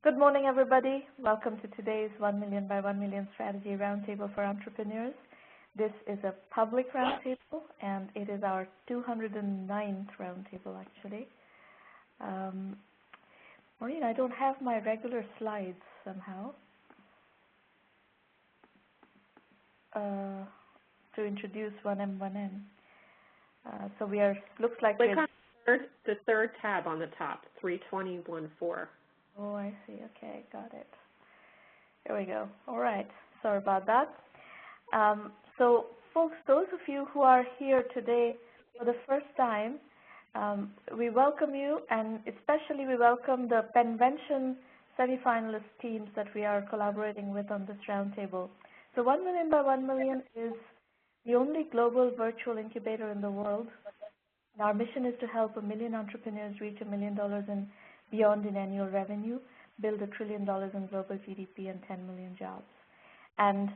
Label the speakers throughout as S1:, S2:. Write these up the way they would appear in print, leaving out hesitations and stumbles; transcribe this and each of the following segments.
S1: Good morning, everybody. Welcome to today's 1 Million by 1 Million Strategy Roundtable for Entrepreneurs. This is a public roundtable, and it is our 209th roundtable, actually. Maureen, I don't have my regular slides somehow to introduce 1M, 1N. So we are, looks like
S2: click on the third tab on the top, 320.14.
S1: Oh, I see. Okay, got it. Here we go. All right. Sorry about that. So, folks, those of you who are here today for the first time, we welcome you, and especially we welcome the Penvention semi-finalist teams that we are collaborating with on this roundtable. So 1 Million by 1 Million is the only global virtual incubator in the world. And our mission is to help 1 million entrepreneurs reach $1 million and beyond in annual revenue, build $1 trillion in global GDP and 10 million jobs. And,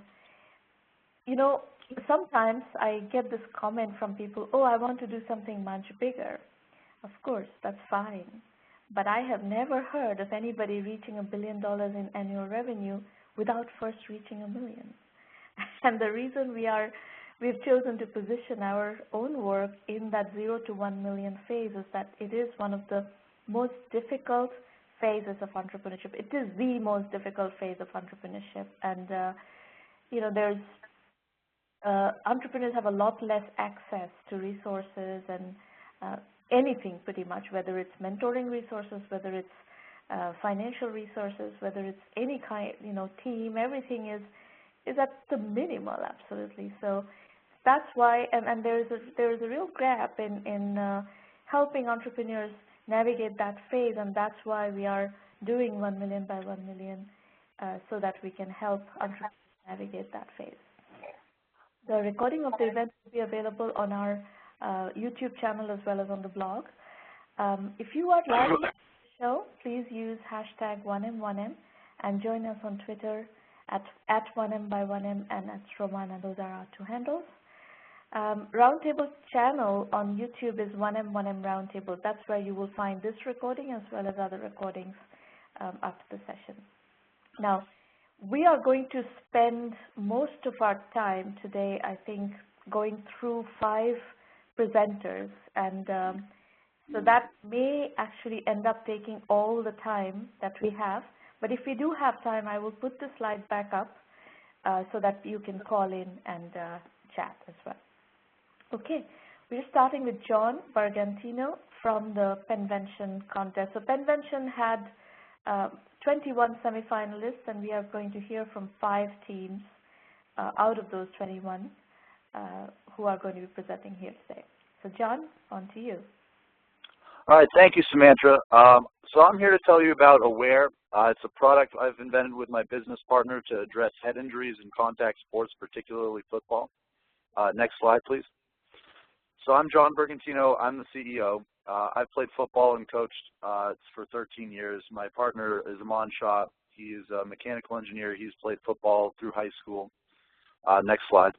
S1: you know, sometimes I get this comment from people, oh, I want to do something much bigger. Of course, that's fine. But I have never heard of anybody reaching $1 billion in annual revenue without first reaching 1 million. And the reason we've chosen to position our own work in that 0 to 1 million phase is that it is one of the most difficult phases of entrepreneurship. It is the most difficult phase of entrepreneurship, and you know, there's entrepreneurs have a lot less access to resources and anything pretty much, whether it's mentoring resources, whether it's financial resources, whether it's any kind, you know, team. Everything is at the minimal, absolutely. So that's why, and there's a real gap in helping entrepreneurs navigate that phase, and that's why we are doing 1 Million by 1 Million so that we can help entrepreneurs navigate that phase. The recording of the event will be available on our YouTube channel as well as on the blog. If you are live on the show, please use hashtag 1M1M and join us on Twitter at 1M by 1M and at Sramana. Those are our two handles. Roundtable channel on YouTube is 1M1M Roundtable. That's where you will find this recording as well as other recordings after the session. Now, we are going to spend most of our time today, I think, going through 5 presenters, and so that may actually end up taking all the time that we have. But if we do have time, I will put the slide back up so that you can call in and chat as well. Okay, we're starting with John Bargantino from the Penvention contest. So Penvention had 21 semifinalists, and we are going to hear from 5 teams out of those 21 who are going to be presenting here today. So John, on to you.
S3: All right, thank you, Sramana. So I'm here to tell you about Aware. It's a product I've invented with my business partner to address head injuries in contact sports, particularly football. Next slide, please. So I'm John Bergantino. I'm the CEO. I've played football and coached for 13 years. My partner is Aman Shah. He's a mechanical engineer. He's played football through high school. Next slide.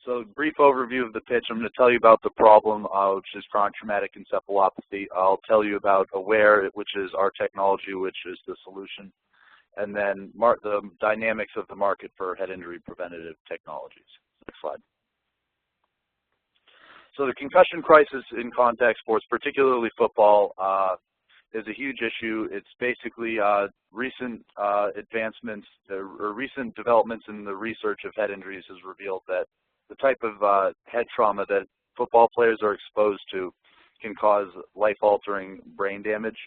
S3: So brief overview of the pitch. I'm going to tell you about the problem, which is chronic traumatic encephalopathy. I'll tell you about Aware, which is our technology, which is the solution, and then the dynamics of the market for head injury preventative technologies. Next slide. So the concussion crisis in contact sports, particularly football, is a huge issue. It's basically recent advancements or recent developments in the research of head injuries has revealed that the type of head trauma that football players are exposed to can cause life-altering brain damage.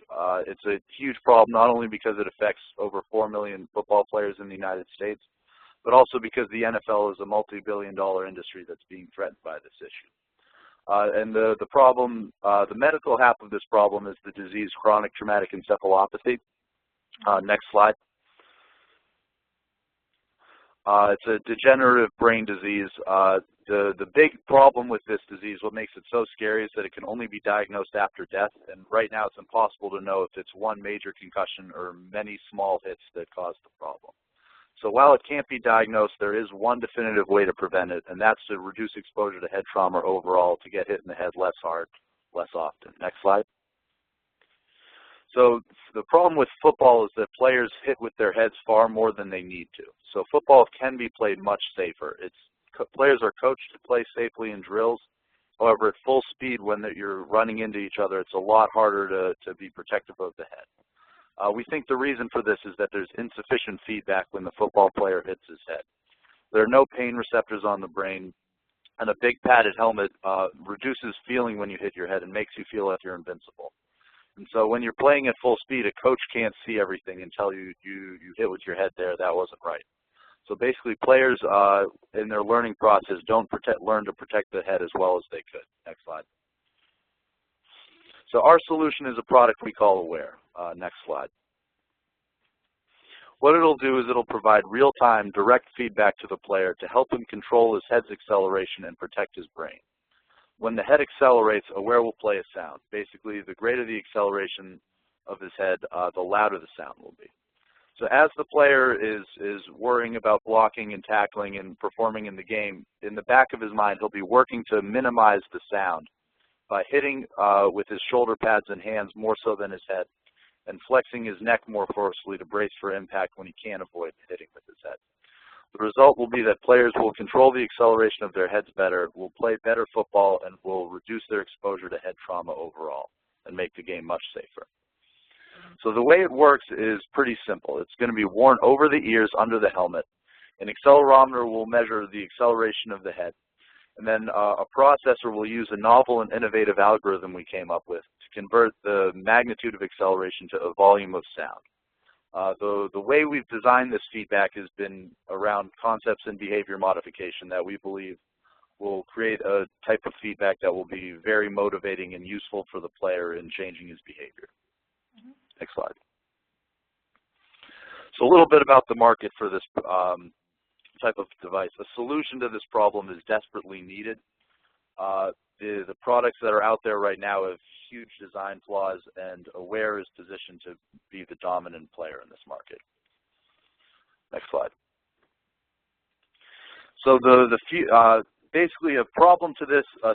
S3: It's a huge problem, not only because it affects over 4 million football players in the United States, but also because the NFL is a multi-billion-dollar industry that's being threatened by this issue. And the problem, the medical half of this problem is the disease chronic traumatic encephalopathy. Next slide. It's a degenerative brain disease. The big problem with this disease, what makes it so scary, is that it can only be diagnosed after death. And right now it's impossible to know if it's one major concussion or many small hits that cause the problem. So while it can't be diagnosed, there is one definitive way to prevent it, and that's to reduce exposure to head trauma overall, to get hit in the head less hard, less often. Next slide. So the problem with football is that players hit with their heads far more than they need to. So football can be played much safer. Players are coached to play safely in drills. However, at full speed, when you're running into each other, it's a lot harder to be protective of the head. We think the reason for this is that there's insufficient feedback when the football player hits his head. There are no pain receptors on the brain, and a big padded helmet reduces feeling when you hit your head and makes you feel like you're invincible. And so when you're playing at full speed, a coach can't see everything and tell you hit with your head there, that wasn't right. So basically players in their learning process don't learn to protect the head as well as they could. Next slide. So our solution is a product we call Aware. Next slide. What it'll do is it'll provide real-time direct feedback to the player to help him control his head's acceleration and protect his brain. When the head accelerates, Aware will play a sound. Basically, the greater the acceleration of his head, the louder the sound will be. So as the player is worrying about blocking and tackling and performing in the game, in the back of his mind, he'll be working to minimize the sound by hitting with his shoulder pads and hands more so than his head, and flexing his neck more forcefully to brace for impact when he can't avoid hitting with his head. The result will be that players will control the acceleration of their heads better, will play better football, and will reduce their exposure to head trauma overall and make the game much safer. So the way it works is pretty simple. It's going to be worn over the ears under the helmet. An accelerometer will measure the acceleration of the head. And then a processor will use a novel and innovative algorithm we came up with to convert the magnitude of acceleration to a volume of sound. The way we've designed this feedback has been around concepts in behavior modification that we believe will create a type of feedback that will be very motivating and useful for the player in changing his behavior. Next slide. So a little bit about the market for this type of device. A solution to this problem is desperately needed. The products that are out there right now have huge design flaws, and Aware is positioned to be the dominant player in this market. Next slide. So basically a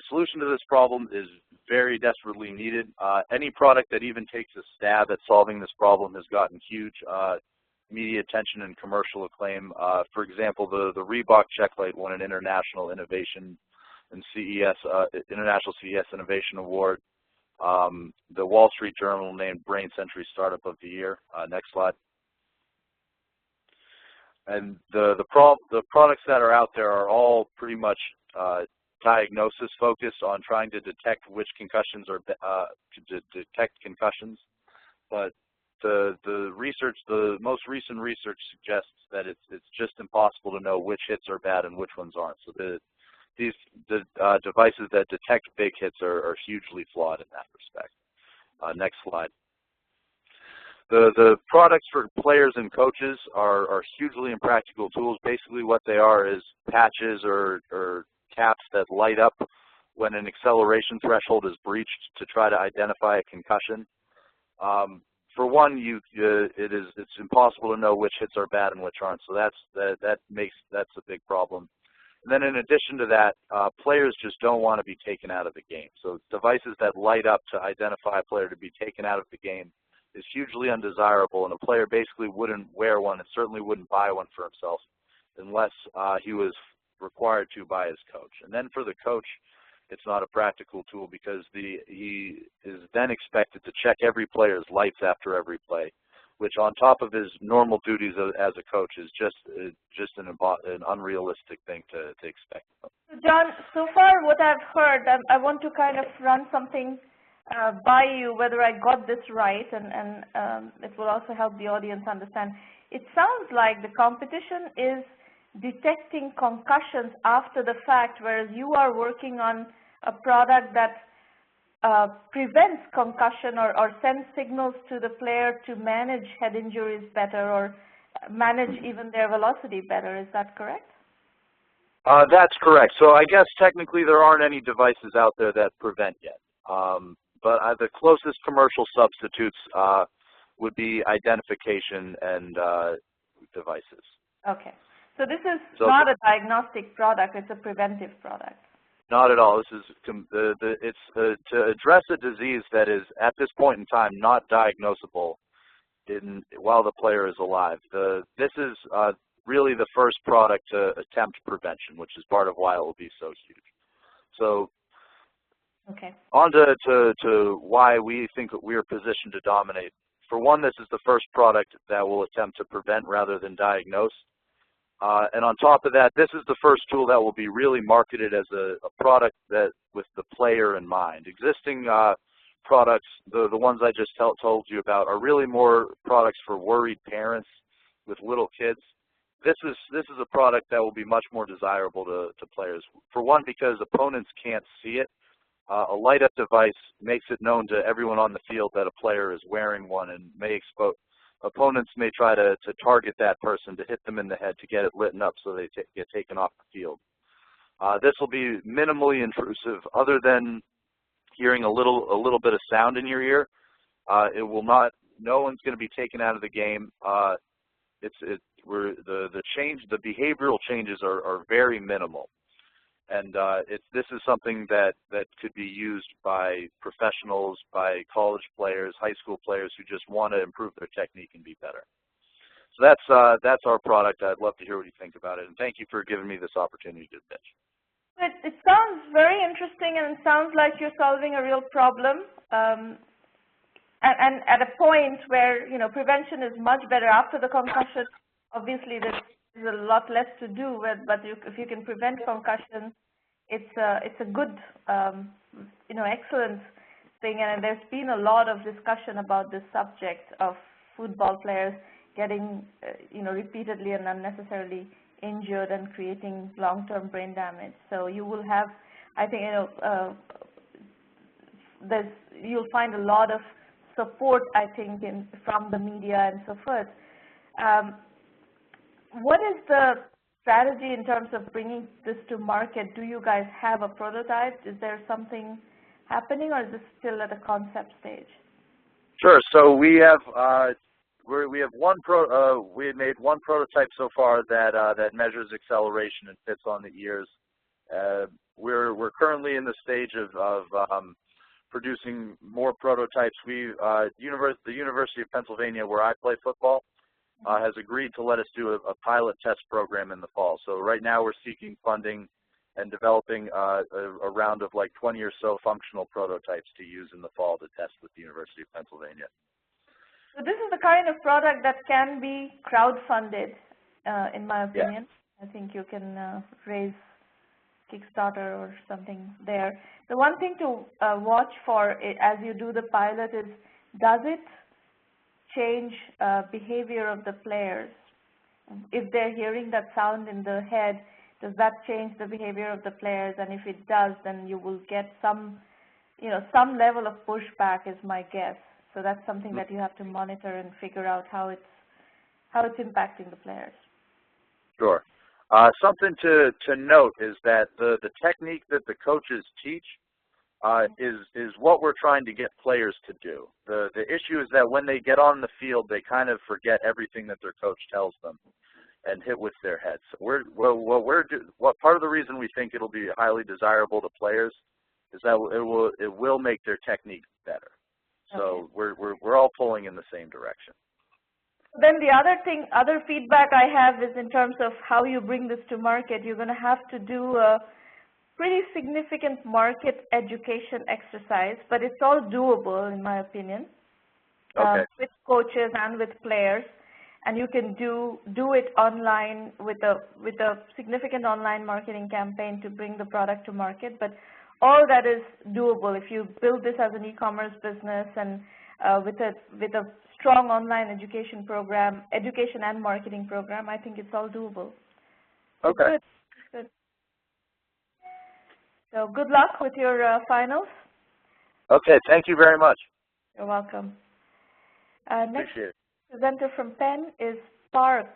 S3: solution to this problem is very desperately needed. Any product that even takes a stab at solving this problem has gotten huge media attention and commercial acclaim. For example, the Reebok Checklight won an International Innovation and International CES Innovation Award. The Wall Street Journal named Brain Century Startup of the Year. Next slide. And the products that are out there are all pretty much diagnosis focused on trying to detect which concussions are to detect concussions, but the most recent research suggests that it's just impossible to know which hits are bad and which ones aren't. So these devices that detect big hits are hugely flawed in that respect. Next slide. The products for players and coaches are hugely impractical tools. Basically what they are is patches or caps that light up when an acceleration threshold is breached to try to identify a concussion. For one, it's impossible to know which hits are bad and which aren't. So that's a big problem. And then in addition to that, players just don't want to be taken out of the game. So devices that light up to identify a player to be taken out of the game is hugely undesirable, and a player basically wouldn't wear one and certainly wouldn't buy one for himself unless he was required to by his coach. And then for the coach, it's not a practical tool because he is then expected to check every player's lights after every play, which on top of his normal duties as a coach is just an unrealistic thing to expect.
S1: John, so far what I've heard, I want to kind of run something by you, whether I got this right, and it will also help the audience understand. It sounds like the competition is detecting concussions after the fact, whereas you are working on a product that prevents concussion or sends signals to the player to manage head injuries better or manage even their velocity better. Is that correct?
S3: That's correct. So I guess technically there aren't any devices out there that prevent yet. But the closest commercial substitutes would be identification and devices.
S1: Okay. So this is not a diagnostic product, it's a preventive product.
S3: Not at all. This is it's to address a disease that is at this point in time not diagnosable while the player is alive. This is really the first product to attempt prevention, which is part of why it will be so huge. So,
S1: okay.
S3: On to why we think that we are positioned to dominate. For one, this is the first product that will attempt to prevent rather than diagnose. And on top of that, this is the first tool that will be really marketed as a product that with the player in mind. Existing products, the ones I just told you about, are really more products for worried parents with little kids. This is a product that will be much more desirable to players. For one, because opponents can't see it. A light-up device makes it known to everyone on the field that a player is wearing one, and opponents may try to target that person to hit them in the head to get it lit up so they get taken off the field. This will be minimally intrusive, other than hearing a little bit of sound in your ear. It will not. No one's going to be taken out of the game. The behavioral changes are very minimal. And this is something that could be used by professionals, by college players, high school players who just want to improve their technique and be better. So that's our product. I'd love to hear what you think about it, and thank you for giving me this opportunity to pitch.
S1: It sounds very interesting, and it sounds like you're solving a real problem. And at a point where prevention is much better after the concussion. Obviously, there's a lot less to do with, but if you can prevent concussion, it's a good, excellent thing. And there's been a lot of discussion about this subject of football players getting, repeatedly and unnecessarily injured and creating long-term brain damage. So you will have, I think, you'll find a lot of support, I think, from the media and so forth. What is the strategy in terms of bringing this to market? Do you guys have a prototype? Is there something happening, or is this still at a concept stage?
S3: Sure. So we have we had made one prototype so far that measures acceleration and fits on the ears. We're currently in the stage of producing more prototypes. The University of Pennsylvania, where I play football, has agreed to let us do a pilot test program in the fall. So right now we're seeking funding and developing a round of like 20 or so functional prototypes to use in the fall to test with the University of Pennsylvania.
S1: So this is the kind of product that can be crowdfunded, in my opinion. Yeah. I think you can raise Kickstarter or something there. The one thing to watch for as you do the pilot is, does it change behavior of the players? If they're hearing that sound in the head, does that change the behavior of the players? And if it does, then you will get some level of pushback is my guess. So that's something that you have to monitor and figure out how it's impacting the players.
S3: Sure. Something to note is that the technique that the coaches teach is what we're trying to get players to do. The issue is that when they get on the field, they kind of forget everything that their coach tells them and hit with their heads. So what part of the reason we think it'll be highly desirable to players is that it will make their technique better. So okay. we're all pulling in the same direction.
S1: Then the other feedback I have is in terms of how you bring this to market. You're going to have to do a pretty significant market education exercise, but it's all doable in my opinion, with coaches and with players. And you can do it online with a significant online marketing campaign to bring the product to market. But all that is doable if you build this as an e-commerce business and with a strong online education and marketing program. I think it's all doable.
S3: Okay.
S1: Good. So good luck with your finals.
S3: Okay. Thank you very much.
S1: You're welcome. Next
S3: Appreciate it.
S1: Presenter from Penn is Spark,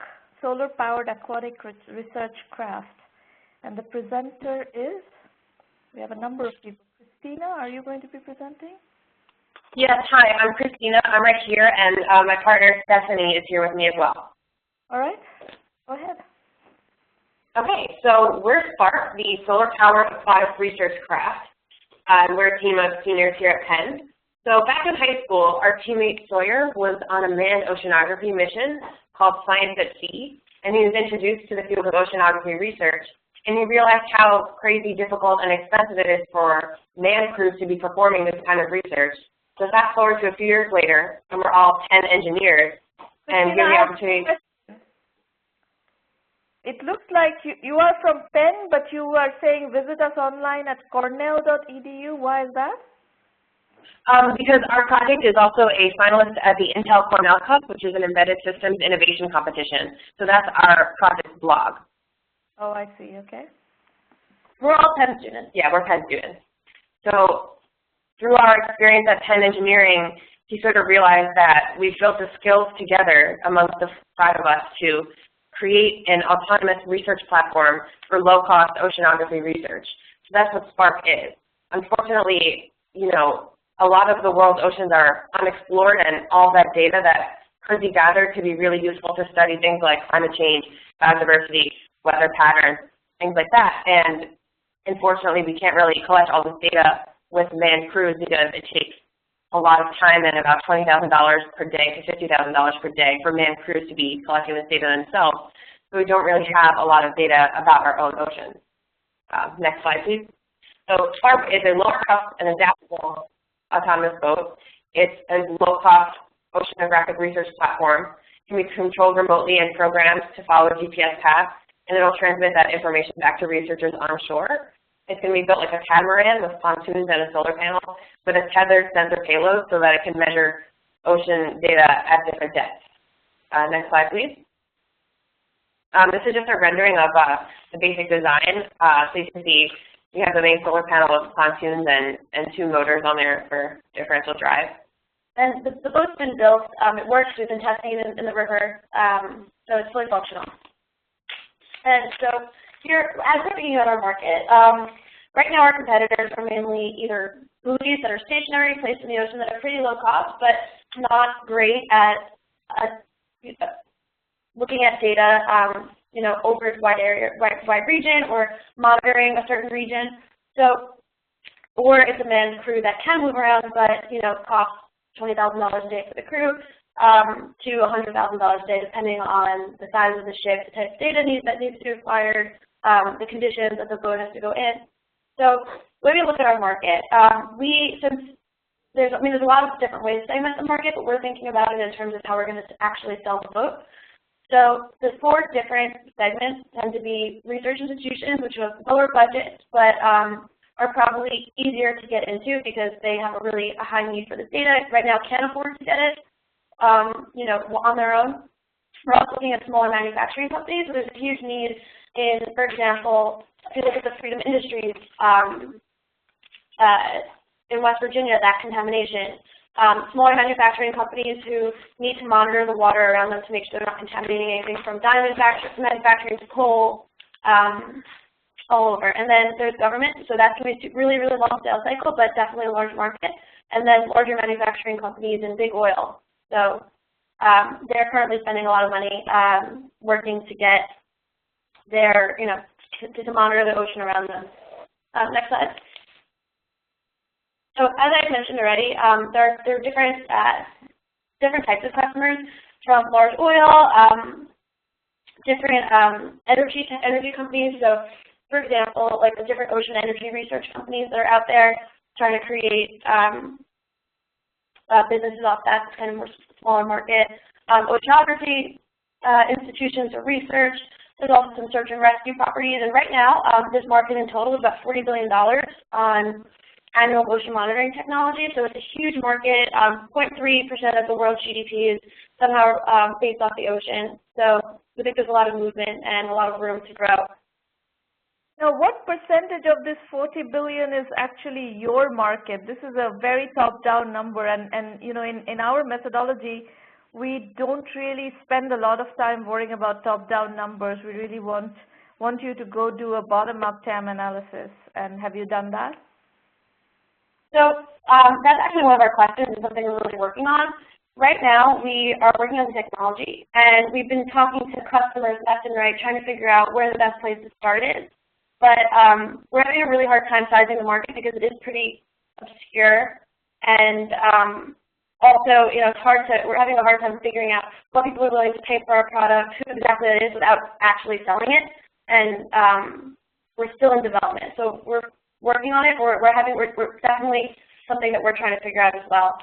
S1: Solar-Powered Aquatic Research Craft. And the presenter is, we have a number of people. Christina, are you going to be presenting?
S4: Yes, hi, I'm Christina. I'm right here, and my partner Stephanie is here with me as well.
S1: All right, go ahead.
S4: Okay, so we're Spark, the solar-powered aquatic research craft. We're a team of seniors here at Penn. So back in high school, our teammate Sawyer was on a manned oceanography mission called Science at Sea, and he was introduced to the field of oceanography research, and he realized how crazy difficult and expensive it is for manned crews to be performing this kind of research. So fast forward to a few years later, and we're all 10 engineers, and given the opportunity.
S1: It looks like you are from Penn, but you are saying visit us online at cornell.edu. Why is that?
S4: Because our project is also a finalist at the Intel Cornell Cup, which is an embedded systems innovation competition. So that's our project blog.
S1: Oh, I see. Okay.
S4: We're all Penn students. Yeah, we're Penn students. So through our experience at Penn Engineering, he sort of realized that we've built the skills together amongst the 5 of us to create an autonomous research platform for low-cost oceanography research. So that's what Spark is. Unfortunately, you know, a lot of the world's oceans are unexplored, and all that data that could be gathered could be really useful to study things like climate change, biodiversity, weather patterns, things like that. And unfortunately, we can't really collect all this data with manned crews because it takes a lot of time and about $20,000 per day to $50,000 per day for manned crews to be collecting this data themselves. So we don't really have a lot of data about our own oceans. Next slide, please. So Spark is a low-cost and adaptable autonomous boat. It's a low-cost oceanographic research platform. It can be controlled remotely and programmed to follow GPS paths, and it will transmit that information back to researchers on shore. It's going to be built like a catamaran with pontoons and a solar panel with a tethered sensor payload so that it can measure ocean data at different depths. Next slide, please. This is just a rendering of the basic design. So you can see we have the main solar panel with pontoons and 2 motors on there for differential drive.
S5: And the boat's been built. It works. We've been testing it in the river, so it's fully functional. And so here, as we're thinking about our market, right now our competitors are mainly either buoys that are stationary, placed in the ocean that are pretty low cost, but not great at looking at data, you know, over a wide region or monitoring a certain region. So, or it's a manned crew that can move around, but you know, costs $20,000 a day for the crew to $100,000 a day, depending on the size of the ship, the type of data that needs to be acquired, the conditions that the boat has to go in. So when we look at our market, since there's a lot of different ways to segment the market, but we're thinking about it in terms of how we're going to actually sell the boat. So the 4 different segments tend to be research institutions, which have lower budgets, but are probably easier to get into because they have a really high need for this data. Right now, can't afford to get it, you know, on their own. We're also looking at smaller manufacturing companies. So there's a huge need in, for example, if you look at the Freedom Industries in West Virginia, that contamination. Smaller manufacturing companies who need to monitor the water around them to make sure they're not contaminating anything from diamond manufacturing to coal, all over. And then there's government, so that's going to be a really, really long sales cycle, but definitely a large market. And then larger manufacturing companies and big oil. So they're currently spending a lot of money working to get their, you know, to monitor the ocean around them. Next slide. So as I mentioned already, there are different types of customers, from large oil, different energy companies. So for example, like the different ocean energy research companies that are out there trying to create businesses off that. It's kind of more smaller market. Oceanography institutions or research. There's also some search and rescue properties. And right now, this market in total is about $40 billion on annual ocean monitoring technology. So it's a huge market. 0.3% of the world's GDP is somehow based off the ocean. So we think there's a lot of movement and a lot of room to grow.
S1: Now, what percentage of this 40 billion is actually your market? This is a very top-down number, and you know, in our methodology, we don't really spend a lot of time worrying about top-down numbers. We really want you to go do a bottom-up TAM analysis. And have you done that?
S5: So that's actually one of our questions and something we're really working on. right now we are working on the technology, and we've been talking to customers left and right, trying to figure out where the best place to start is. But we're having a really hard time sizing the market because it is pretty obscure, and also, it's hard to, we're having a hard time figuring out what people are willing to pay for our product, who exactly it is without actually selling it, and we're still in development. So we're working on it. We're definitely something that we're trying to figure out as well.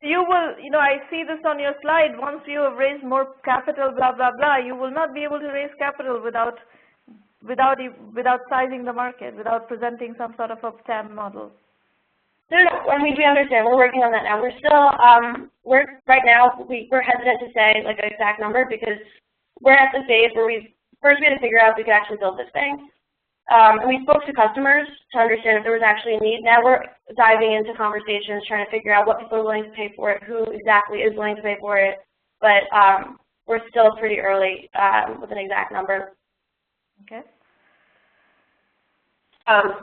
S1: You will, I see this on your slide, once you have raised more capital, blah, blah, blah, you will not be able to raise capital without sizing the market, without presenting some sort of a TAM model.
S5: No, we understand. We're working on that now. We're still, right now, we're hesitant to say like an exact number because we're at the phase where we had to figure out if we could actually build this thing. And we spoke to customers to understand if there was actually a need. Now we're diving into conversations, trying to figure out what people are willing to pay for it, who exactly is willing to pay for it. But we're still pretty early with an exact number.
S1: Okay.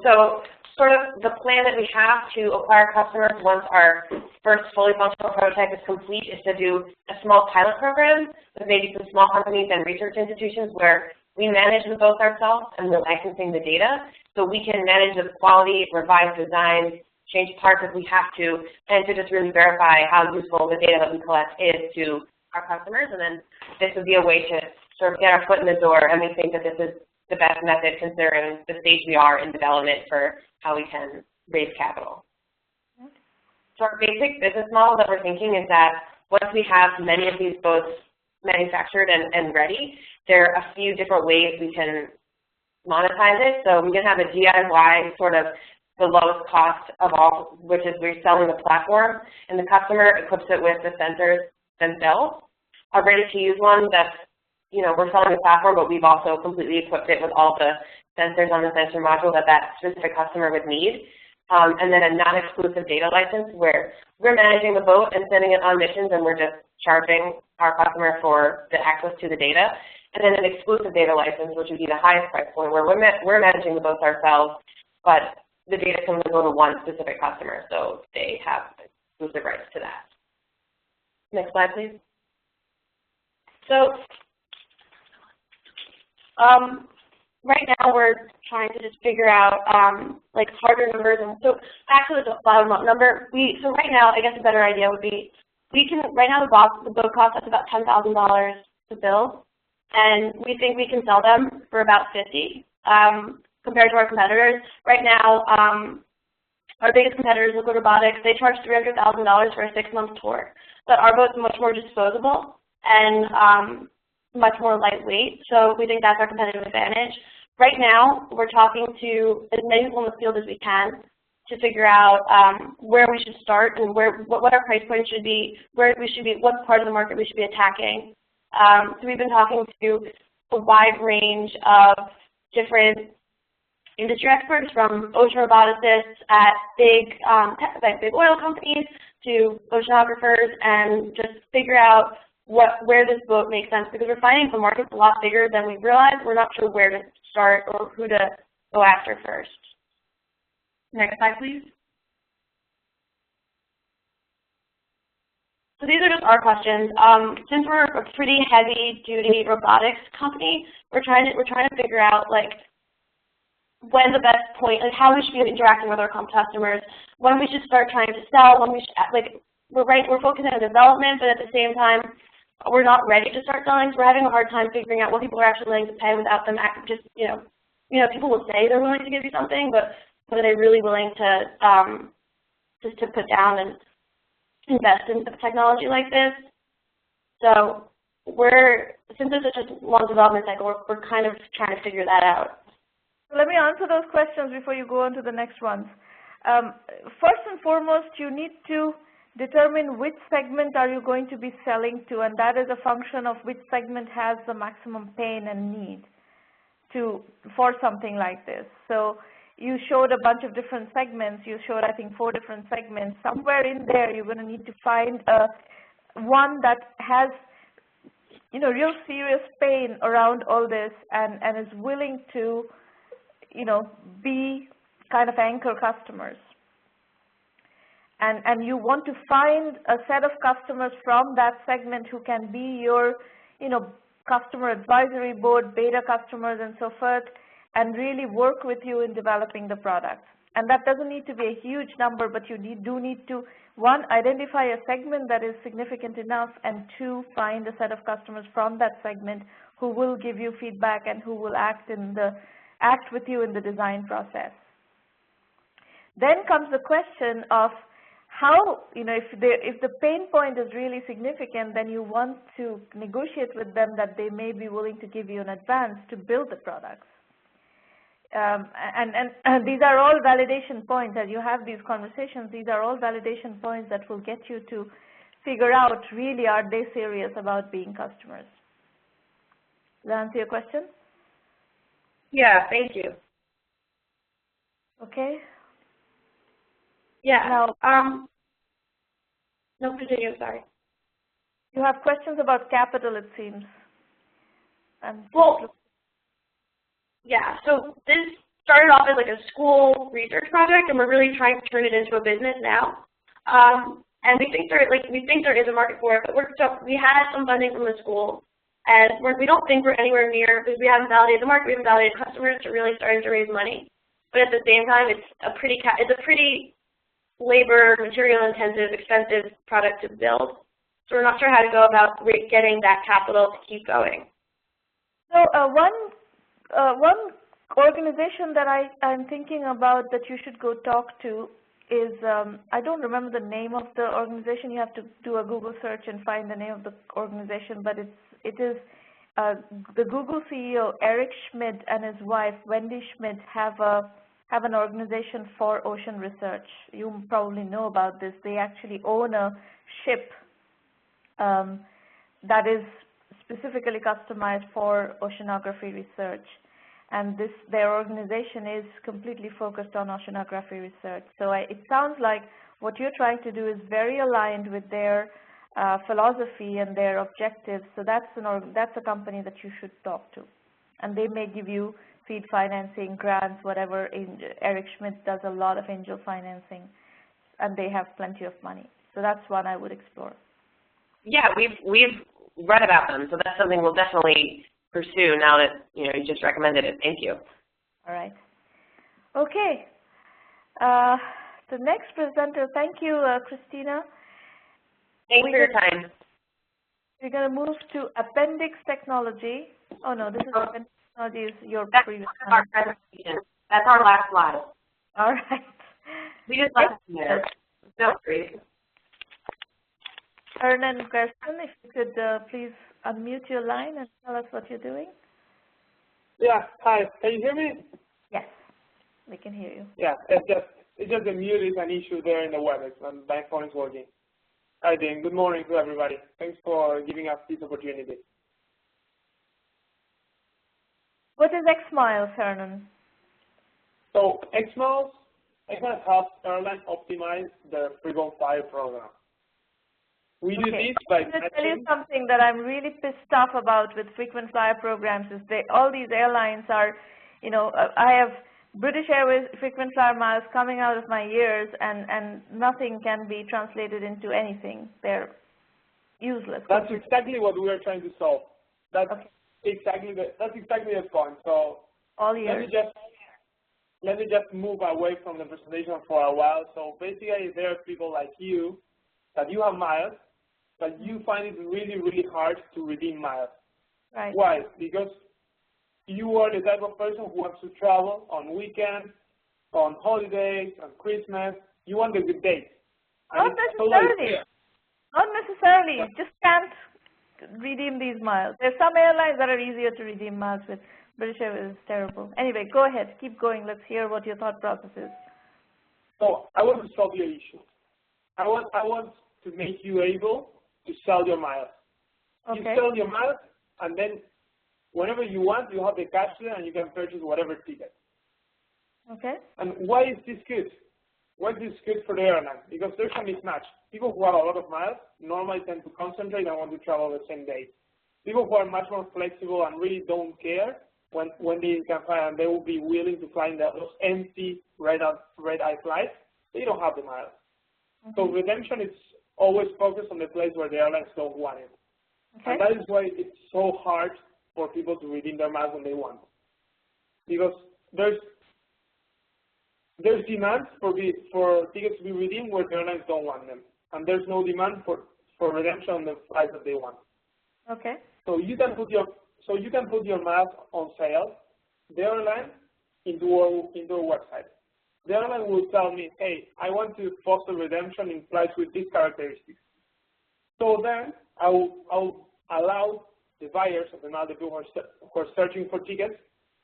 S4: So sort of the plan that we have to acquire customers once our first fully functional prototype is complete is to do a small pilot program with maybe some small companies and research institutions where we manage them both ourselves and we're licensing the data so we can manage the quality, revise designs, change parts if we have to, and to just really verify how useful the data that we collect is to our customers. And then this would be a way to sort of get our foot in the door, and we think that this is the best method considering the stage we are in development for how we can raise capital. So our basic business model that we're thinking is that once we have many of these both manufactured and ready, there are a few different ways we can monetize it. So we can have a DIY, sort of the lowest cost of all, which is we're selling the platform, and the customer equips it with the sensors themselves. A ready-to-use one that's, we're selling the platform, but we've also completely equipped it with all the sensors on the sensor module that specific customer would need. And then a non-exclusive data license where we're managing the boat and sending it on missions, and we're just charging our customer for the access to the data. And then an exclusive data license, which would be the highest price point, where we're managing the boats ourselves, but the data can only go to one specific customer, so they have exclusive rights to that. Next slide, please.
S5: So right now we're trying to just figure out like harder numbers, and so actually the bottom up number. So right now, I guess a better idea would be right now the boat costs us about $10,000 to build, and we think we can sell them for about $50,000 compared to our competitors. Right now, our biggest competitor is Liquid Robotics. They charge $300,000 for a 6-month tour, but our boat's much more disposable and much more lightweight, so we think that's our competitive advantage. Right now, we're talking to as many people in the field as we can to figure out where we should start and what our price point should be, where we should be, what part of the market we should be attacking. So we've been talking to a wide range of different industry experts, from ocean roboticists at big oil companies to oceanographers, and just figure out where this boat makes sense, because we're finding the market's a lot bigger than we realized. We're not sure where to start or who to go after first.
S4: Next slide, please.
S5: So these are just our questions. Since we're a pretty heavy-duty robotics company, we're trying to figure out like when the best point, like how we should be interacting with our customers, when we should start trying to sell, when we should we're focusing on development, but at the same time, we're not ready to start selling. So we're having a hard time figuring out what people are actually willing to pay without them just people will say they're willing to give you something, but are they really willing to just to put down and invest in technology like this? So since it's such a long development cycle, we're kind of trying to figure that out.
S1: Let me answer those questions before you go on to the next ones. First and foremost, you need to determine which segment are you going to be selling to, and that is a function of which segment has the maximum pain and need for something like this. So you showed a bunch of different segments. You showed, I think, 4 different segments. Somewhere in there, you're going to need to find one that has, real serious pain around all this and is willing to, be kind of anchor customers. and you want to find a set of customers from that segment who can be your, customer advisory board, beta customers and so forth, and really work with you in developing the product. And that doesn't need to be a huge number, but you do need to, one, identify a segment that is significant enough, and two, find a set of customers from that segment who will give you feedback and who will act with you in the design process. Then comes the question of how, if the pain point is really significant, then you want to negotiate with them that they may be willing to give you an advance to build the products. And these are all validation points. As you have these conversations, these are all validation points that will get you to figure out, really, are they serious about being customers? Does that answer your question?
S4: Yeah, thank you.
S1: Okay.
S5: Yeah. No, continue, sorry.
S1: You have questions about capital, it seems.
S5: Well, yeah, so this started off as like a school research project, and we're really trying to turn it into a business now. And we think there is a market for it, but we had some funding from the school, and we don't think we're anywhere near, because we haven't validated the market, we haven't validated customers to really starting to raise money. But at the same time, it's a pretty labor, material intensive, expensive product to build. So we're not sure how to go about getting that capital to keep going.
S1: So one organization that I'm thinking about that you should go talk to is, I don't remember the name of the organization. You have to do a Google search and find the name of the organization, but it is the Google CEO, Eric Schmidt, and his wife, Wendy Schmidt, have an organization for ocean research. You probably know about this. They actually own a ship that is specifically customized for oceanography research. And their organization is completely focused on oceanography research. So it sounds like what you're trying to do is very aligned with their philosophy and their objectives. So that's a company that you should talk to. And they may give you seed financing, grants, whatever. Eric Schmidt does a lot of angel financing, and they have plenty of money. So that's one I would explore.
S4: Yeah, we've read about them, so that's something we'll definitely pursue now that you just recommended it. Thank you.
S1: All right. Okay. The next presenter, thank you, Christina.
S4: Thanks for your time.
S1: We're going to move to appendix technology. Oh no, this is appendix technology is your previous one.
S4: Our presentation. That's our last slide.
S1: All right.
S4: We just left it there. No worries.
S1: Hernan Gersten, if you could please unmute your line and tell us what you're doing.
S6: Yeah, hi. Can you hear me?
S1: Yes, we can hear you.
S6: Yeah, it's just the mute is an issue there in the WebEx, and my phone is working. Hi, Dean. Good morning to everybody. Thanks for giving us this opportunity.
S1: What is X-Miles, Hernan?
S6: So X-Miles helps airlines optimize their frequent flyer program. We do this by
S1: matching. I'll tell you something that I'm really pissed off about with frequent flyer programs is all these airlines are, I have British Airways frequent flyer miles coming out of my ears, and nothing can be translated into anything. They're useless.
S6: That's exactly what we are trying to solve. That's exactly the point. So
S1: all years.
S6: Let me just move away from the presentation for a while. So basically, there are people like you that you have miles, but you find it really, really hard to redeem miles.
S1: Right.
S6: Why? Because you are the type of person who wants to travel on weekends, on holidays, on Christmas. You want the good days.
S1: Not necessarily. Not necessarily. You just can't redeem these miles. There's some airlines that are easier to redeem miles with. British Airways is terrible. Anyway, go ahead. Keep going. Let's hear what your thought process is.
S6: So I want to solve your issue. I want to make you able to sell your miles.
S1: Okay.
S6: You sell your miles, and then whenever you want, you have the cash there, and you can purchase whatever ticket.
S1: Okay.
S6: And why is this good? Why is this good for the airline? Because there's a mismatch. People who have a lot of miles normally tend to concentrate and want to travel the same day. People who are much more flexible and really don't care when they can fly, and they will be willing to fly in those empty red-eye flights, they don't have the miles. So redemption is always focused on the place where the airlines don't want it.
S1: Okay.
S6: And that is why it's so hard for people to redeem their miles when they want. Because there's demand for tickets to be redeemed where the airlines don't want them. And there's no demand for redemption on the flights that they want.
S1: Okay.
S6: So you can put your miles on sale, the airline, into a website. The airline will tell me, hey, I want to foster redemption in flights with these characteristics. So then I'll allow the buyers of the miles, the people who are searching for tickets,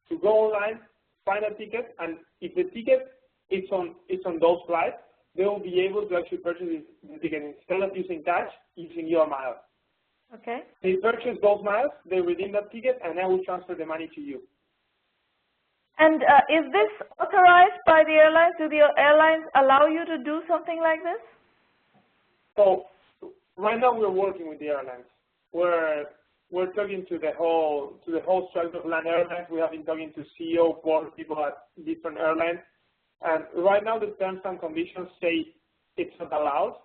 S6: to go online, find a ticket, and if the ticket is on those flights, they will be able to actually purchase the ticket instead of using cash, using your miles.
S1: Okay.
S6: They purchase those miles, they redeem that ticket, and I will transfer the money to you.
S1: And is this authorized by the airlines? Do the airlines allow you to do something like this?
S6: So right now we're working with the airlines. We're talking to the whole structure of LAN airlines. We have been talking to CEO, board people at different airlines. And right now the terms and conditions say it's not allowed.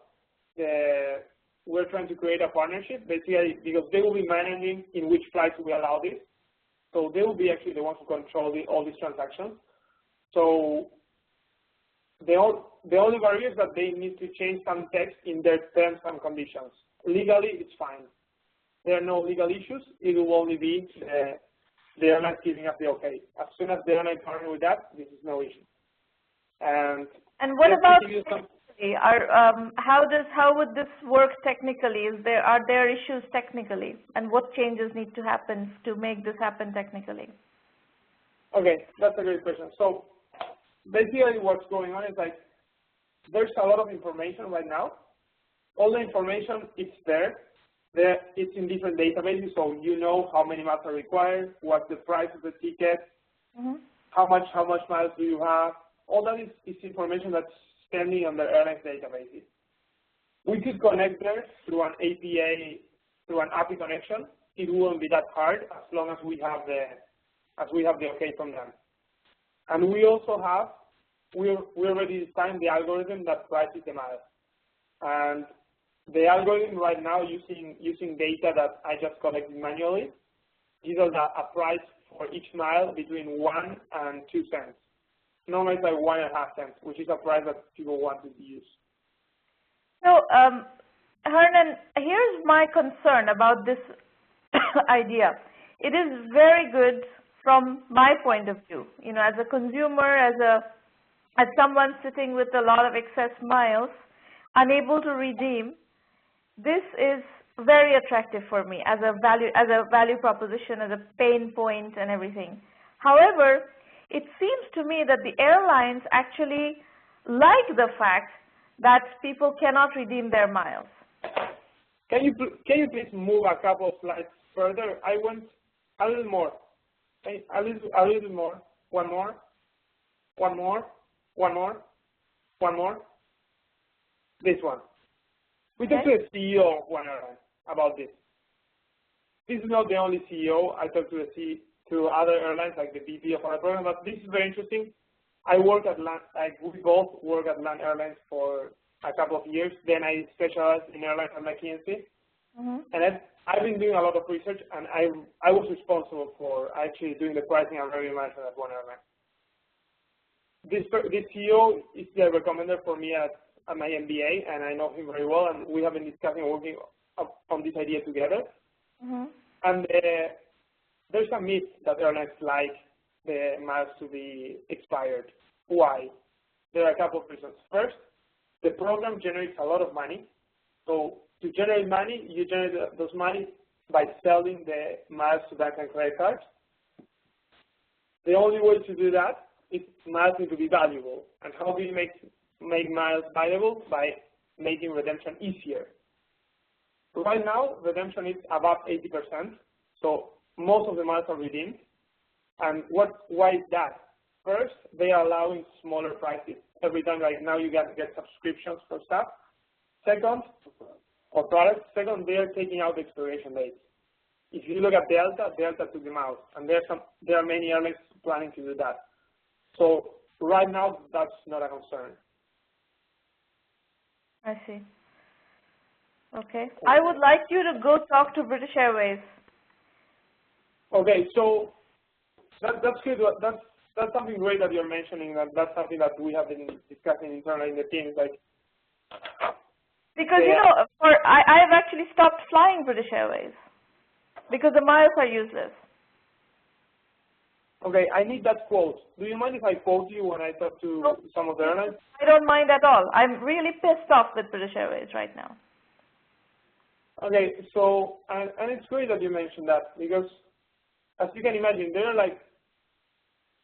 S6: We're trying to create a partnership, basically, because they will be managing in which flights we allow this. So they will be actually the ones who control all these transactions. So the only barrier is that they need to change some text in their terms and conditions. Legally, it's fine. There are no legal issues. It will only be the airline giving us the okay. As soon as the airline partner with that, this is no issue. And
S1: what about technically? How would this work technically? Are there issues technically, and what changes need to happen to make this happen technically?
S6: Okay, that's a great question. So basically, what's going on is like there's a lot of information right now. All the information is there. It's in different databases, so you know how many miles are required, what's the price of the ticket, how much miles do you have. All that is information that's standing on the airline's databases. We could connect there through an API, through an API connection. It wouldn't be that hard as long as we have the okay from them. And we also have we already designed the algorithm that prices the miles. And the algorithm right now using data that I just collected manually gives us a price for each mile between 1 and 2 cents. Normally it's like 1.5 cents, which is a price that people want to use.
S1: So, Hernan, here's my concern about this idea. It is very good from my point of view. You know, as a consumer, as someone sitting with a lot of excess miles, unable to redeem, this is very attractive for me as a value proposition, as a pain point and everything. However, it seems to me that the airlines actually like the fact that people cannot redeem their miles.
S6: Can you please move a couple of slides further? I want a little more. A little more. One more. One more. One more. One more. This one. We talked to the CEO of one airline about this. This is not the only CEO. I talked to other airlines like the VP of our program, but this is very interesting. We both work at LAN Airlines for a couple of years. Then I specialized in airlines at McKinsey. And I've been doing a lot of research, and I was responsible for actually doing the pricing and revenue management at one airline. This CEO is the recommender for me at my MBA, and I know him very well, and we have been discussing and working on this idea together. And there's a myth that airlines like the miles to be expired. Why? There are a couple of reasons. First, the program generates a lot of money. So to generate money, you generate those money by selling the miles to bank and credit cards. The only way to do that is miles need to be valuable. And how do you make miles valuable? By making redemption easier. Right now, redemption is above 80%. So most of the miles are redeemed. And why is that? First, they are allowing smaller prices. Every time, like now, you get subscriptions for stuff. Second, or products. Second, they are taking out the expiration dates. If you look at Delta took them out, and there are many airlines planning to do that. So right now, that's not a concern.
S1: I see. Okay. I would like you to go talk to British Airways.
S6: Okay, so that's good. That's something great that you're mentioning. That's something that we have been discussing internally in the team. Like,
S1: because you know, I've actually stopped flying British Airways because the miles are useless.
S6: Okay, I need that quote. Do you mind if I quote you when I talk to some of the airlines?
S1: I don't mind at all. I'm really pissed off with British Airways right now.
S6: Okay, so, and it's great that you mentioned that, because as you can imagine, there are like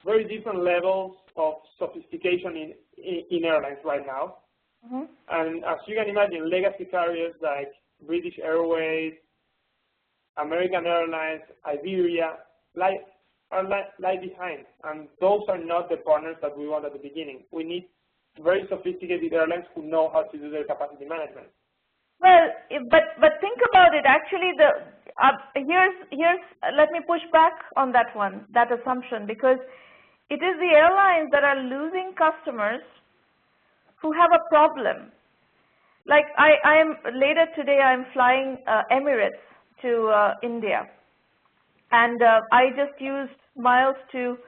S6: very different levels of sophistication in airlines right now.
S1: Mm-hmm.
S6: And as you can imagine, legacy carriers like British Airways, American Airlines, Iberia, lie behind. And those are not the partners that we want at the beginning. We need very sophisticated airlines who know how to do their capacity management.
S1: Well, but think about it. Actually, here's let me push back on that assumption, because it is the airlines that are losing customers who have a problem. Like I am later today, I'm flying Emirates to India, and I just used miles to,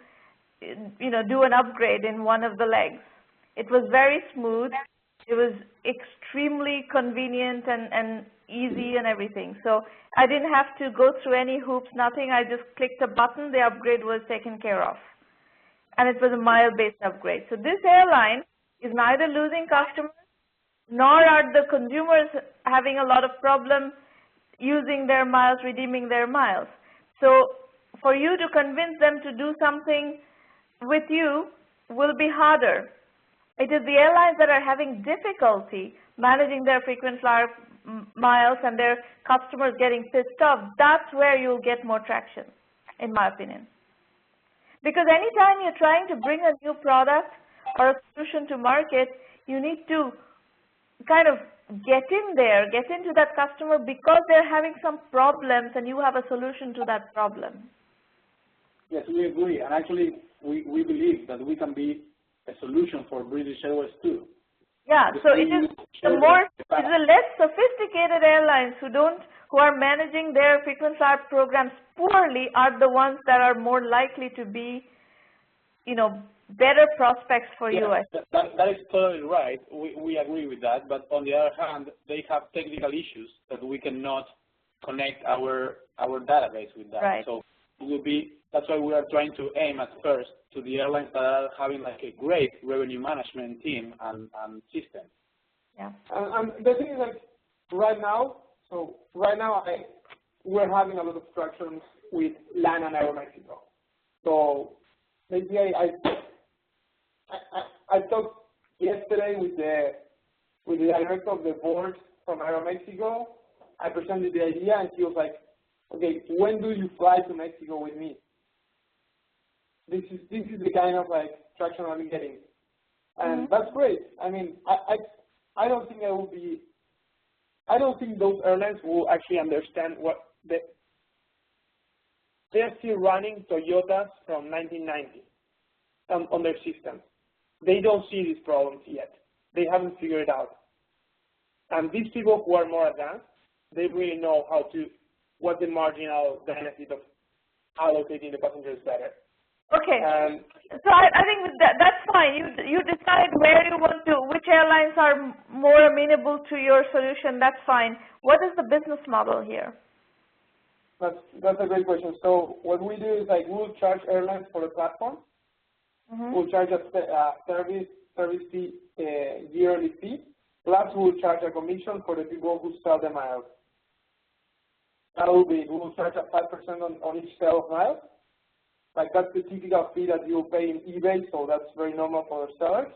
S1: do an upgrade in one of the legs. It was very smooth. It was extremely convenient and easy and everything. So I didn't have to go through any hoops, nothing. I just clicked a button, the upgrade was taken care of. And it was a mile-based upgrade. So this airline is neither losing customers, nor are the consumers having a lot of problems using their miles, redeeming their miles. So for you to convince them to do something with you will be harder. It is the airlines that are having difficulty managing their frequent flyer miles and their customers getting pissed off. That's where you'll get more traction, in my opinion. Because anytime you're trying to bring a new product or a solution to market, you need to kind of get in there, get into that customer because they're having some problems and you have a solution to that problem.
S7: Yes, we agree. And actually, we believe that we can be a solution for British Airways too.
S1: Yeah, so it is the less sophisticated airlines who are managing their frequent flyer programs poorly are the ones that are more likely to be, better prospects for you.
S7: That is totally right. We agree with that. But on the other hand, they have technical issues that we cannot connect our database with that.
S1: Right.
S7: So it will be. That's why we are trying to aim at first to the airlines that are having like a great revenue management team and system.
S6: Yeah. And the thing is, like, right now we're having a lot of traction with LAN and Aeromexico. So maybe I talked yesterday with the director of the board from Aeromexico. I presented the idea, and he was like, "Okay, when do you fly to Mexico with me?" This is the kind of like traction I've been getting, and that's great. I mean, I don't think I don't think those airlines will actually understand what they're still running Toyotas from 1990 on their system. They don't see these problems yet. They haven't figured it out. And these people who are more advanced, they really know what the marginal benefit of allocating the passengers better.
S1: Okay, so I think that's fine. You decide where you want to, which airlines are more amenable to your solution. That's fine. What is the business model here?
S6: That's a great question. So what we do is like we'll charge airlines for the platform. We'll charge a service fee, yearly fee. Plus we'll charge a commission for the people who sell the miles. We'll charge a 5% on each sale of miles. Like that's the typical fee that you'll pay in eBay, so that's very normal for sellers.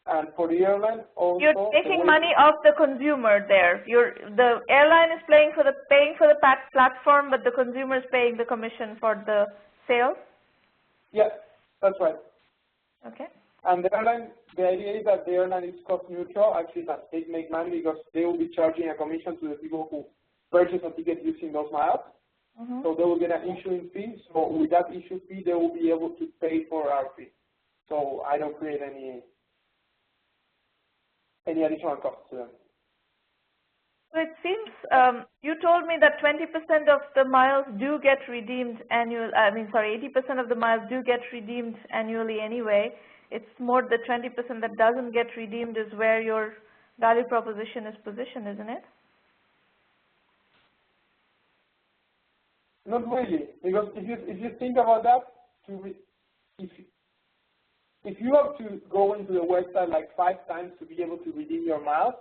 S6: And for the airline, also
S1: you're taking money off the consumer there. The airline is paying for the platform, but the consumer is paying the commission for the sale.
S6: Yeah, that's right.
S1: Okay.
S6: And the idea is that the airline is cost neutral. Actually, that they make money because they will be charging a commission to the people who purchase a ticket using those miles. So they will get an issuing fee. So with that issue fee, they will be able to pay for our fee. So I don't create any additional cost to them.
S1: So it seems you told me that 20% of the miles do get redeemed 80% of the miles do get redeemed annually anyway. It's more the 20% that doesn't get redeemed is where your value proposition is positioned, isn't it?
S6: Not really, because if you think about that, if you have to go into the website like 5 times to be able to redeem your miles,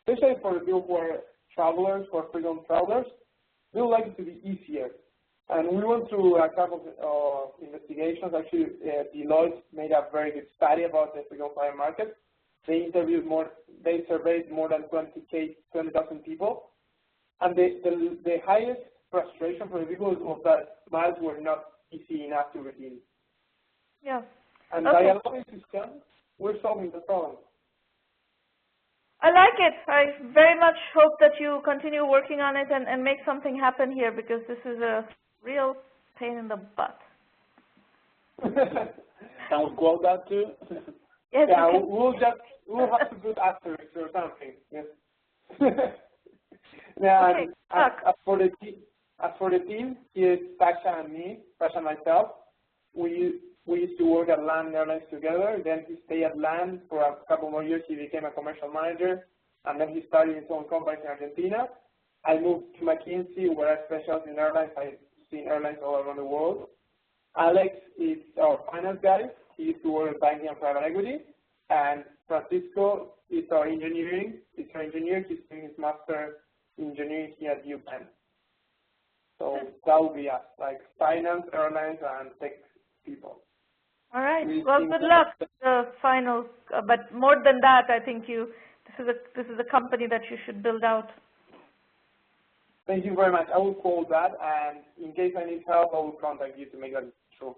S6: especially for the people who are travelers, who are frequent travelers, they would like it to be easier. And we went through a couple of investigations. Actually, Deloitte made a very good study about the frequent flyer market. They surveyed more than 20,000 people, and the highest frustration for the people was that miles were not easy enough to redeem.
S1: Yeah.
S6: And by allowing this system, we're solving the problem.
S1: I like it. I very much hope that you continue working on it and make something happen here, because this is a real pain in the butt.
S7: Can we quote that too?
S1: Yes,
S6: yeah, we'll have to put asterisks or something. Yes. Yeah.
S1: Okay.
S6: As for the team, here's Pasha and me, Pasha and myself. We used to work at LAN Airlines together. Then he stayed at LAN for a couple more years. He became a commercial manager, and then he started his own company in Argentina. I moved to McKinsey, where I specialize in airlines. I've seen airlines all around the world. Alex is our finance guy. He used to work in banking and private equity. And Francisco is our engineering. He's our engineer. He's doing his master in engineering here at UPenn. So that will be us, like finance, airlines, and tech people.
S1: All right. Well, good luck with the finals. But more than that, I think this is a company that you should build out.
S6: Thank you very much. I will call that, and in case I need help, I will contact you to make that true.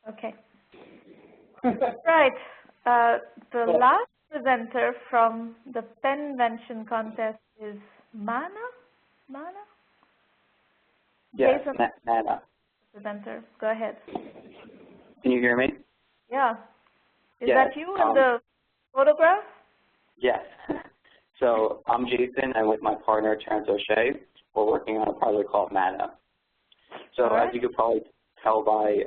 S1: Okay. Right. The last presenter from the Penvention contest is Mana?
S8: Yes,
S1: Jason,
S8: Mana.
S1: presenter. Go ahead.
S8: Can you hear me?
S1: Yeah. Is
S8: yes,
S1: that you in the photograph?
S8: Yes. So I'm Jason, and with my partner, Terrence O'Shea, we're working on a project called Mana. So as you could probably tell by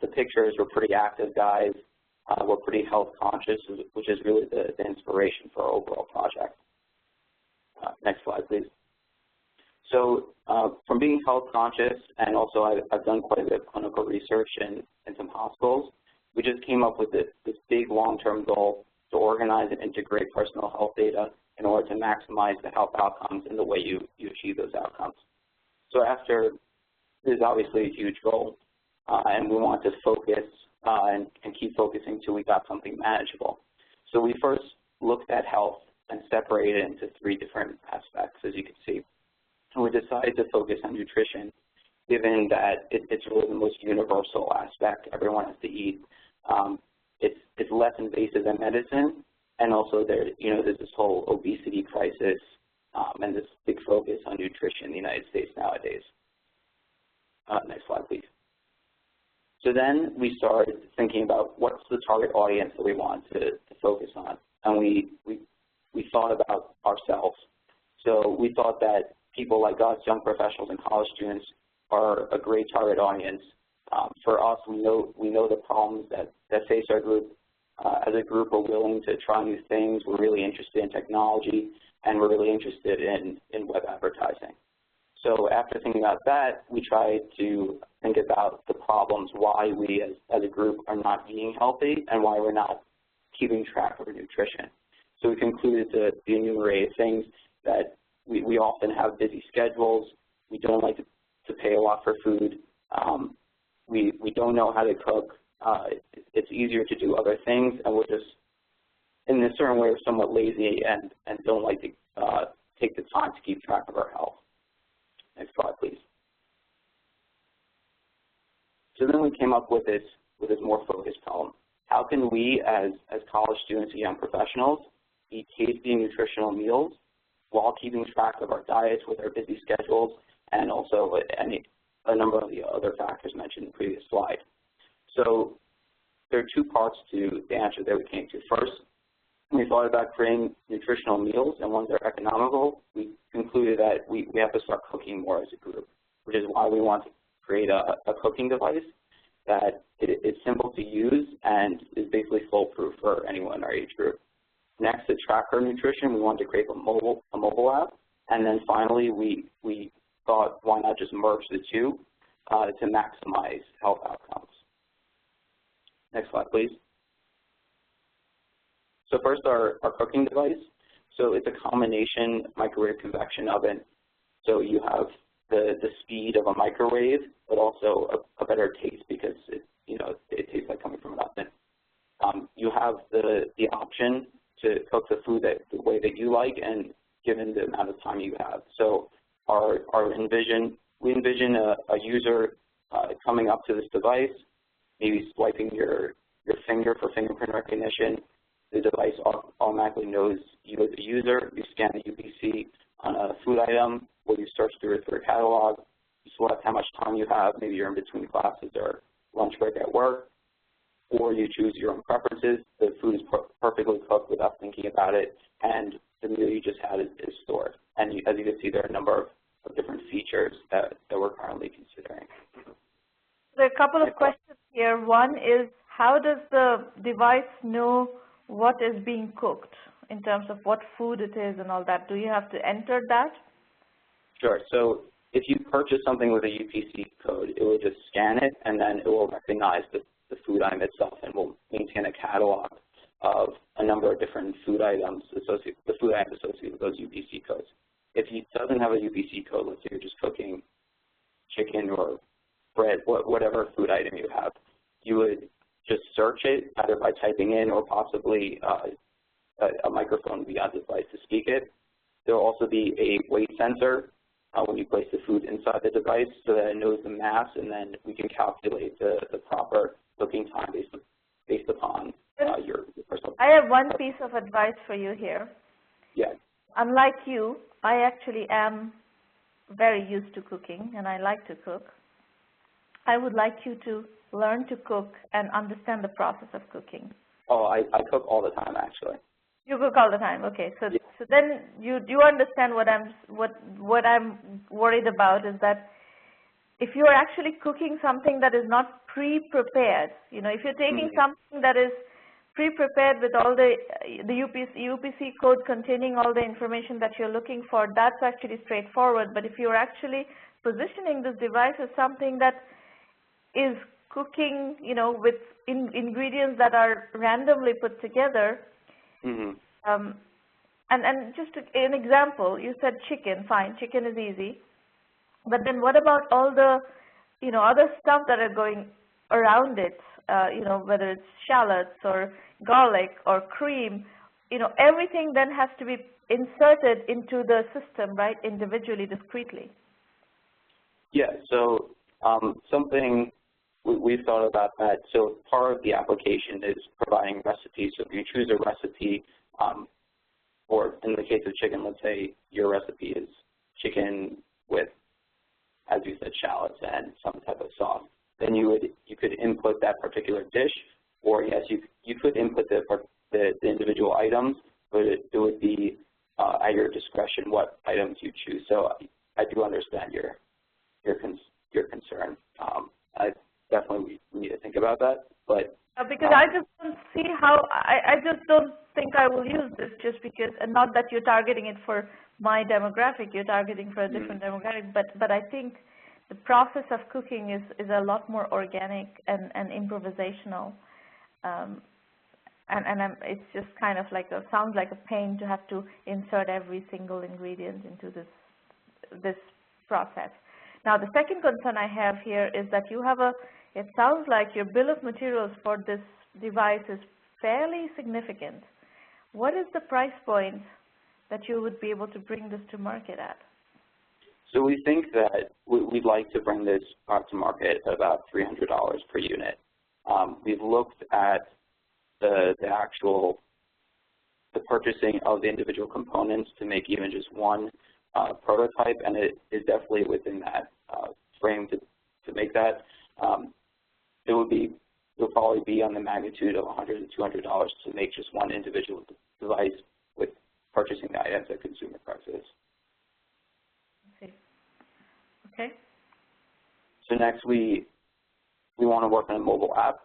S8: the pictures, we're pretty active guys. We're pretty health conscious, which is really the inspiration for our overall project. Next slide, please. So from being health conscious, and also I've done quite a bit of clinical research in some hospitals, we just came up with this big long-term goal to organize and integrate personal health data in order to maximize the health outcomes and the way you achieve those outcomes. So after, this is obviously a huge goal, and we want to focus and keep focusing until we got something manageable. So we first looked at health and separated it into 3 different aspects, as you can see. And we decided to focus on nutrition, given that it's really the most universal aspect. Everyone has to eat. It's less invasive than medicine, and also there's this whole obesity crisis and this big focus on nutrition in the United States nowadays. Next slide, please. So then we started thinking about what's the target audience that we want to focus on, and we thought about ourselves. So we thought that people like us, young professionals and college students, are a great target audience. For us, we know the problems that face our group. As a group, we're willing to try new things. We're really interested in technology, and we're really interested in web advertising. So after thinking about that, we tried to think about the problems, why we as a group are not eating healthy and why we're not keeping track of our nutrition. So we concluded the enumerated things that we often have busy schedules. We don't like to pay a lot for food. We don't know how to cook. It's easier to do other things, and we're just, in a certain way, we're somewhat lazy and don't like to take the time to keep track of our health. Next slide, please. So then we came up with this more focused problem. How can we, as college students and young professionals, eat tasty and nutritional meals while keeping track of our diets with our busy schedules and also a number of the other factors mentioned in the previous slide? So there are 2 parts to the answer that we came to. First, when we thought about creating nutritional meals and ones that are economical, we concluded that we have to start cooking more as a group, which is why we want to create a cooking device that is simple to use and is basically foolproof for anyone in our age group. Next, to track our nutrition, we wanted to create a mobile app. And then finally, we thought, why not just merge the two to maximize health outcomes. Next slide, please. So first, our cooking device. So it's a combination microwave convection oven. So you have the speed of a microwave, but also a better taste because it tastes like coming from an oven. You have the option to cook the food the way that you like and given the amount of time you have. So we envision a user coming up to this device, maybe swiping your finger for fingerprint recognition. The device automatically knows you as a user. You scan the UPC on a food item, or you search through it through a catalog. You select how much time you have. Maybe you're in between classes or lunch break at work, or you choose your own preferences. The food is perfectly cooked without thinking about it, and the meal you just had is stored. And as you can see, there are a number of different features that we're currently considering.
S1: There are a couple of questions here. One is, how does the device know what is being cooked in terms of what food it is and all that? Do you have to enter that?
S8: Sure. So if you purchase something with a UPC code, it will just scan it, and then it will recognize the food item itself and will maintain a catalog of a number of different food items associated with those UPC codes. If it doesn't have a UPC code, let's say you're just cooking chicken or bread, whatever food item you have, you would just search it either by typing in or possibly a microphone would be on the device to speak it. There will also be a weight sensor when you place the food inside the device so that it knows the mass, and then we can calculate the proper cooking time based upon your personal.
S1: I have one piece of advice for you here.
S8: Yeah.
S1: Unlike you, I actually am very used to cooking, and I like to cook. I would like you to learn to cook and understand the process of cooking.
S8: Oh, I cook all the time, actually.
S1: You cook all the time, okay. So,
S8: yeah.
S1: So then you understand what I'm worried about is that if you are actually cooking something that is not pre-prepared, if you're taking something that is pre-prepared with all the UPC code containing all the information that you're looking for, that's actually straightforward. But if you're actually positioning this device as something that is cooking, with ingredients that are randomly put together, and just an example, you said chicken, fine, chicken is easy. But then what about all the, other stuff that are going around it, whether it's shallots or garlic or cream, everything then has to be inserted into the system, right, individually, discretely.
S8: Yeah, so something we've thought about that. So part of the application is providing recipes. So if you choose a recipe, or in the case of chicken, let's say your recipe is chicken with, as you said, shallots and some type of sauce, then you could input that particular dish, or yes, you could input the individual items, but it would be at your discretion what items you choose. So I do understand your concern. I definitely need to think about that, but
S1: because I just don't see how I just don't think I will use this just because, and not that you're targeting it for my demographic, you're targeting for a different demographic, but I think the process of cooking is a lot more organic and improvisational, it's just kind of like sounds like a pain to have to insert every single ingredient into this process. Now the second concern I have here is that you have it sounds like your bill of materials for this device is fairly significant. What is the price point that you would be able to bring this to market at?
S8: So we think that we'd like to bring this product to market at about $300 per unit. We've looked at the purchasing of the individual components to make even just one prototype, and it is definitely within that frame to make that. It would probably be on the magnitude of $100 to $200 to make just one individual device with purchasing the items at consumer prices.
S1: Okay.
S8: So next we want to work on a mobile app.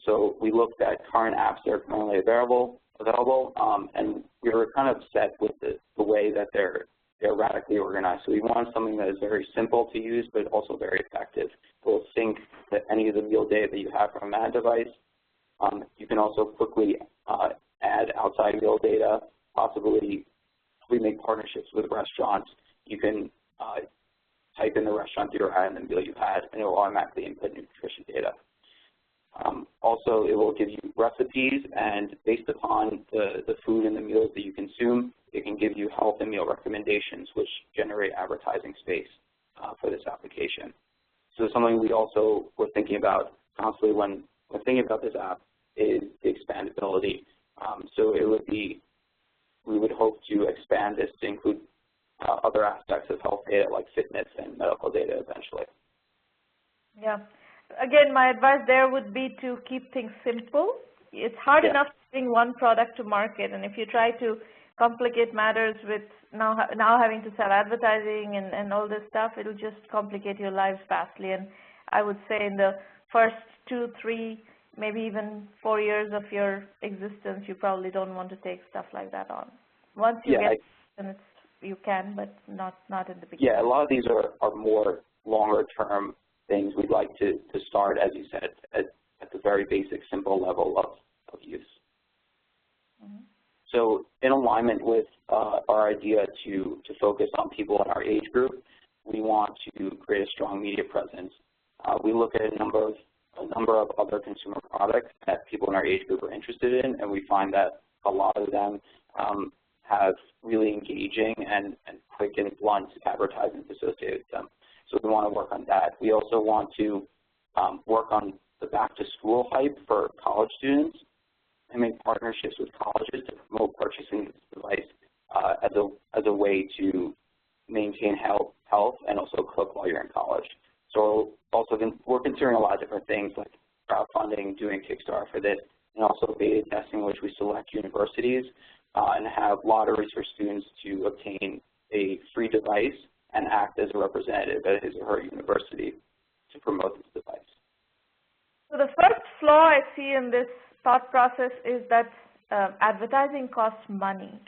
S8: So we looked at current apps that are currently available, and we were kind of upset with the way that they're radically organized. So we want something that is very simple to use, but also very effective. It will sync to any of the meal data that you have from a device. You can also quickly add outside meal data. Possibly, we make partnerships with restaurants. You can type in the restaurant that you're at and the meal you had, and it will automatically input nutrition data. Also, it will give you recipes, and based upon the food and the meals that you consume, it can give you health and meal recommendations, which generate advertising space for this application. So something we also were thinking about constantly when thinking about this app is the expandability. So it would be, we would hope to expand this to include other aspects of health data like fitness and medical data eventually.
S1: Yeah. Again, my advice there would be to keep things simple. It's hard enough to bring one product to market, and if you try to complicate matters with now having to sell advertising and all this stuff, it'll just complicate your lives vastly. And I would say in the first 2, 3, maybe even 4 years of your existence, you probably don't want to take stuff like that on. Once you get, then you can, but not in the beginning.
S8: Yeah, a lot of these are more longer term things we'd like to start, as you said, at the very basic, simple level of use.
S1: Mm-hmm.
S8: So in alignment with our idea to focus on people in our age group, we want to create a strong media presence. We look at a number of other consumer products that people in our age group are interested in, and we find that a lot of them have really engaging and quick and blunt advertisements associated with them. So we want to work on that. We also want to work on the back-to-school hype for college students and make partnerships with colleges to promote purchasing this device as a way to maintain health and also cook while you're in college. So also we're considering a lot of different things like crowdfunding, doing Kickstarter for this, and also beta testing, in which we select universities and have lotteries for students to obtain a free device and act as a representative at his or her university to promote this device.
S1: So the first flaw I see in this thought process is that advertising costs money.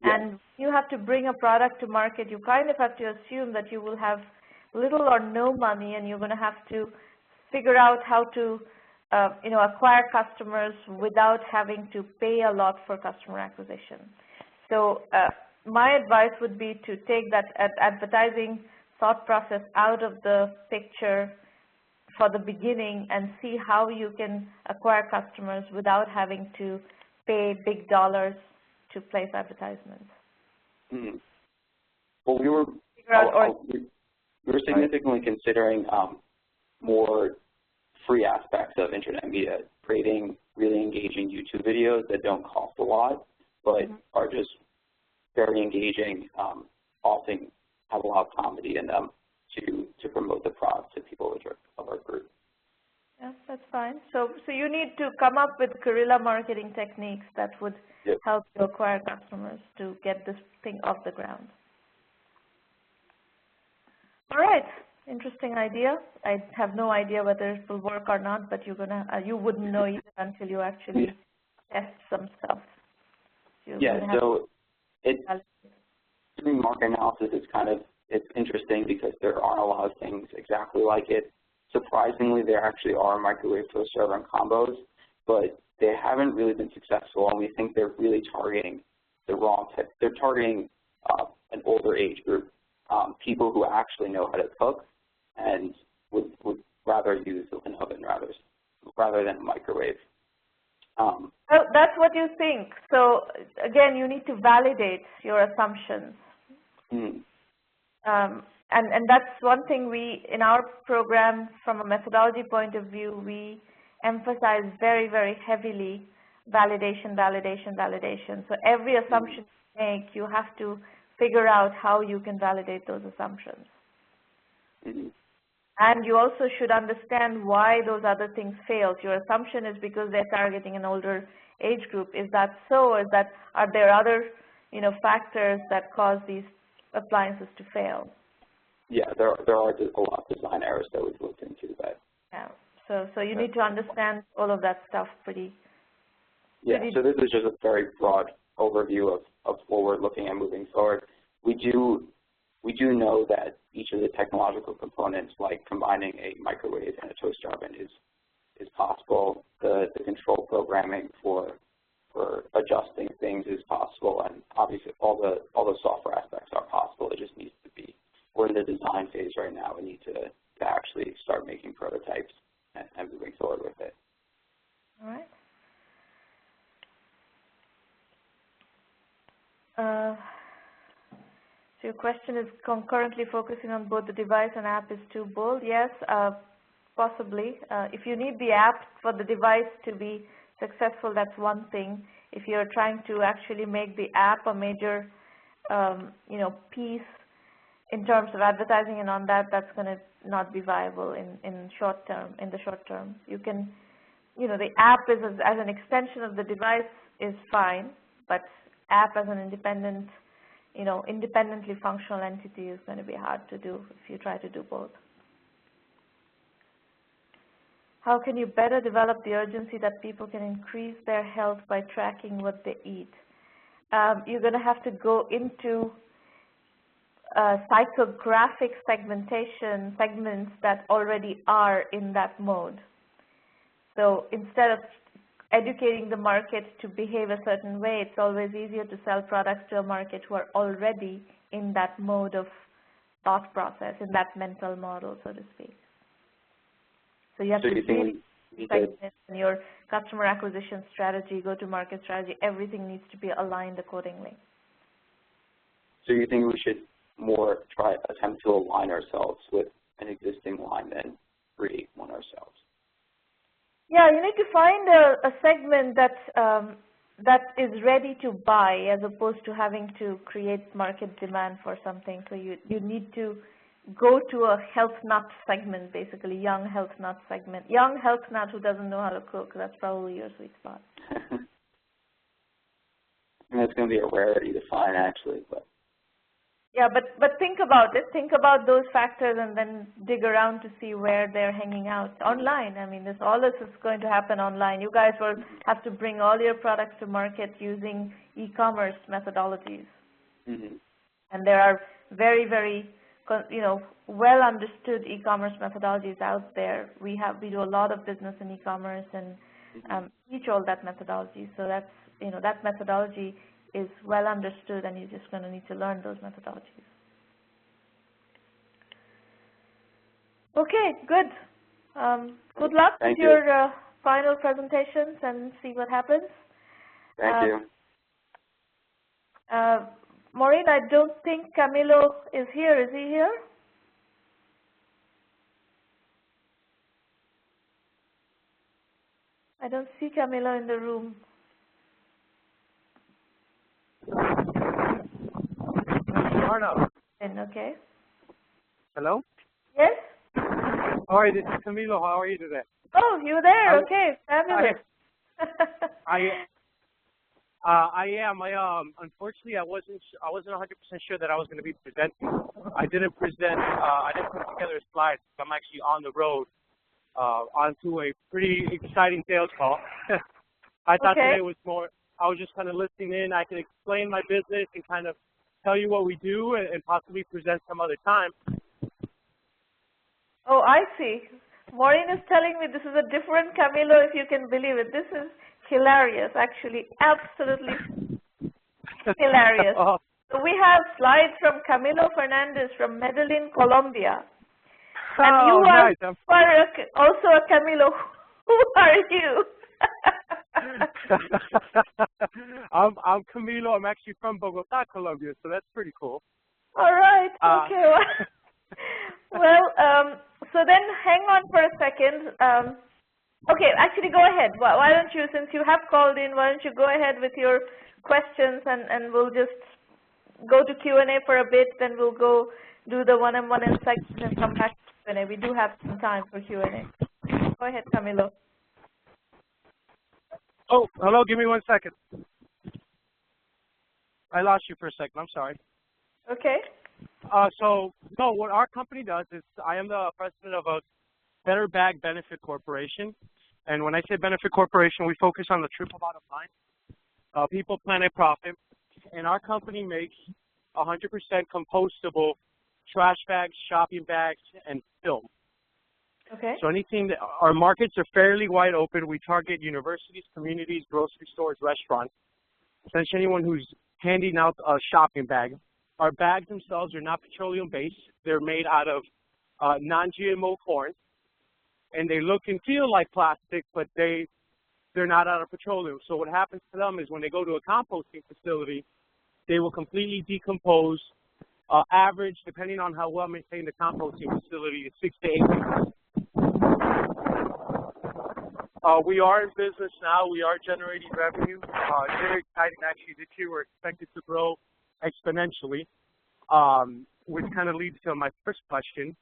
S8: Yes.
S1: And you have to bring a product to market. You kind of have to assume that you will have little or no money, and you're going to have to figure out how to acquire customers without having to pay a lot for customer acquisition. So my advice would be to take that advertising thought process out of the picture for the beginning and see how you can acquire customers without having to pay big dollars to place advertisements.
S8: Mm-hmm. Well, we were significantly considering more free aspects of internet media, creating really engaging YouTube videos that don't cost a lot, but are just very engaging, often have a lot of comedy in them to promote the product to people of our group.
S1: Yes, that's fine. So you need to come up with guerrilla marketing techniques that would help you acquire customers to get this thing off the ground. All right, interesting idea. I have no idea whether it will work or not, but you wouldn't know either until you actually test some stuff.
S8: So doing market analysis is it's interesting because there aren't a lot of things exactly like it. Surprisingly, there actually are microwave toast server and combos, but they haven't really been successful, and we think they're really targeting the wrong type. They're targeting an older age group, people who actually know how to cook and would rather use an oven rather than a microwave.
S1: That's what you think. So again, you need to validate your assumptions. And that's one thing in our program, from a methodology point of view, we emphasize very, very heavily validation. So every assumption you make, you have to figure out how you can validate those assumptions. And you also should understand why those other things failed. Your assumption is because they're targeting an older age group. Is that so? Are there other, factors that cause these appliances to fail?
S8: Yeah, there are a lot of design errors that we've looked into. But
S1: yeah, so you need to understand all of that stuff pretty.
S8: Yeah. So this is just a very broad overview of what we're looking at moving forward. We do know that each of the technological components, like combining a microwave and a toaster oven, is possible. The control programming for adjusting things is possible, and obviously all the software aspects are possible. It just needs to be. We're in the design phase right now. We need to actually start making prototypes and moving forward with it.
S1: All right. So your question is concurrently focusing on both the device and app is too bold. Yes, possibly. If you need the app for the device to be successful, that's one thing. If you're trying to actually make the app a major, piece in terms of advertising and on that, that's going to not be viable in the short term. You can, the app is as an extension of the device is fine, but app as an independent, independently functional entity is going to be hard to do if you try to do both. How can you better develop the urgency that people can increase their health by tracking what they eat? You're going to have to go into psychographic segments that already are in that mode. So instead of educating the market to behave a certain way, it's always easier to sell products to a market who are already in that mode of thought process, in that mental model, so to speak. So you have to really segment in your customer acquisition strategy, go-to-market strategy, everything needs to be aligned accordingly.
S8: So you think we should more attempt to align ourselves with an existing line than create one ourselves?
S1: Yeah, you need to find a segment that is ready to buy as opposed to having to create market demand for something. So you need to go to a health nut segment, basically, young health nut segment. Young health nut who doesn't know how to cook, that's probably your sweet spot.
S8: It's going to be a rarity to find, actually. But
S1: yeah, but think about it. Think about those factors and then dig around to see where they're hanging out. Online, I mean, all this is going to happen online. You guys will have to bring all your products to market using e-commerce methodologies. Mm-hmm. And there are very, very, well understood e-commerce methodologies out there. We do a lot of business in e-commerce and teach all that methodology. So that's, that methodology is well understood, and you're just going to need to learn those methodologies. Okay, good. Good luck with your final presentations and see what happens.
S8: Thank you.
S1: Maureen, I don't think Camilo is here. Is he here? I don't see Camilo in the room.
S9: Arno.
S1: Okay.
S9: Hello?
S1: Yes?
S9: All right, this is Camilo. How are you today?
S1: Oh, you're there. Okay, fabulous.
S9: I am. Unfortunately, I wasn't 100% sure that I was going to be presenting. I didn't put together a slide. I'm actually on the road onto a pretty exciting sales call. I thought today was more. I was just kind of listening in. I could explain my business and kind of tell you what we do and possibly present some other time.
S1: Oh, I see. Maureen is telling me this is a different Camilo, if you can believe it. This is hilarious, actually, absolutely hilarious.
S9: Oh.
S1: So we have slides from Camilo Fernandez from Medellin, Colombia. And you are
S9: nice.
S1: also a Camilo. Who are you?
S9: I'm Camilo. I'm actually from Bogota, Colombia, so that's pretty cool.
S1: All right. Okay. Well, so then hang on for a second. Okay, actually go ahead. Why don't you, since you have called in, why don't you go ahead with your questions and we'll just go to Q&A for a bit, then we'll go do the one-on-one insights and come back to Q&A. We do have some time for Q&A. Go ahead, Camilo.
S9: Oh, hello. Give me 1 second. I lost you for a second. I'm sorry.
S1: Okay.
S9: No, what our company does is I am the president of a Better Bag Benefit Corporation. And when I say benefit corporation, we focus on the triple bottom line, people, planet, profit. And our company makes 100% compostable trash bags, shopping bags, and film.
S1: Okay.
S9: So anything that our markets are fairly wide open. We target universities, communities, grocery stores, restaurants, essentially anyone who's handing out a shopping bag. Our bags themselves are not petroleum based. They're made out of non-GMO corn, and they look and feel like plastic, but they're not out of petroleum. So what happens to them is when they go to a composting facility, they will completely decompose. Average, depending on how well maintained the composting facility, is 6 to 8 weeks. We are in business now. We are generating revenue. Very exciting, actually. This year we're expected to grow exponentially, which kind of leads to my first question.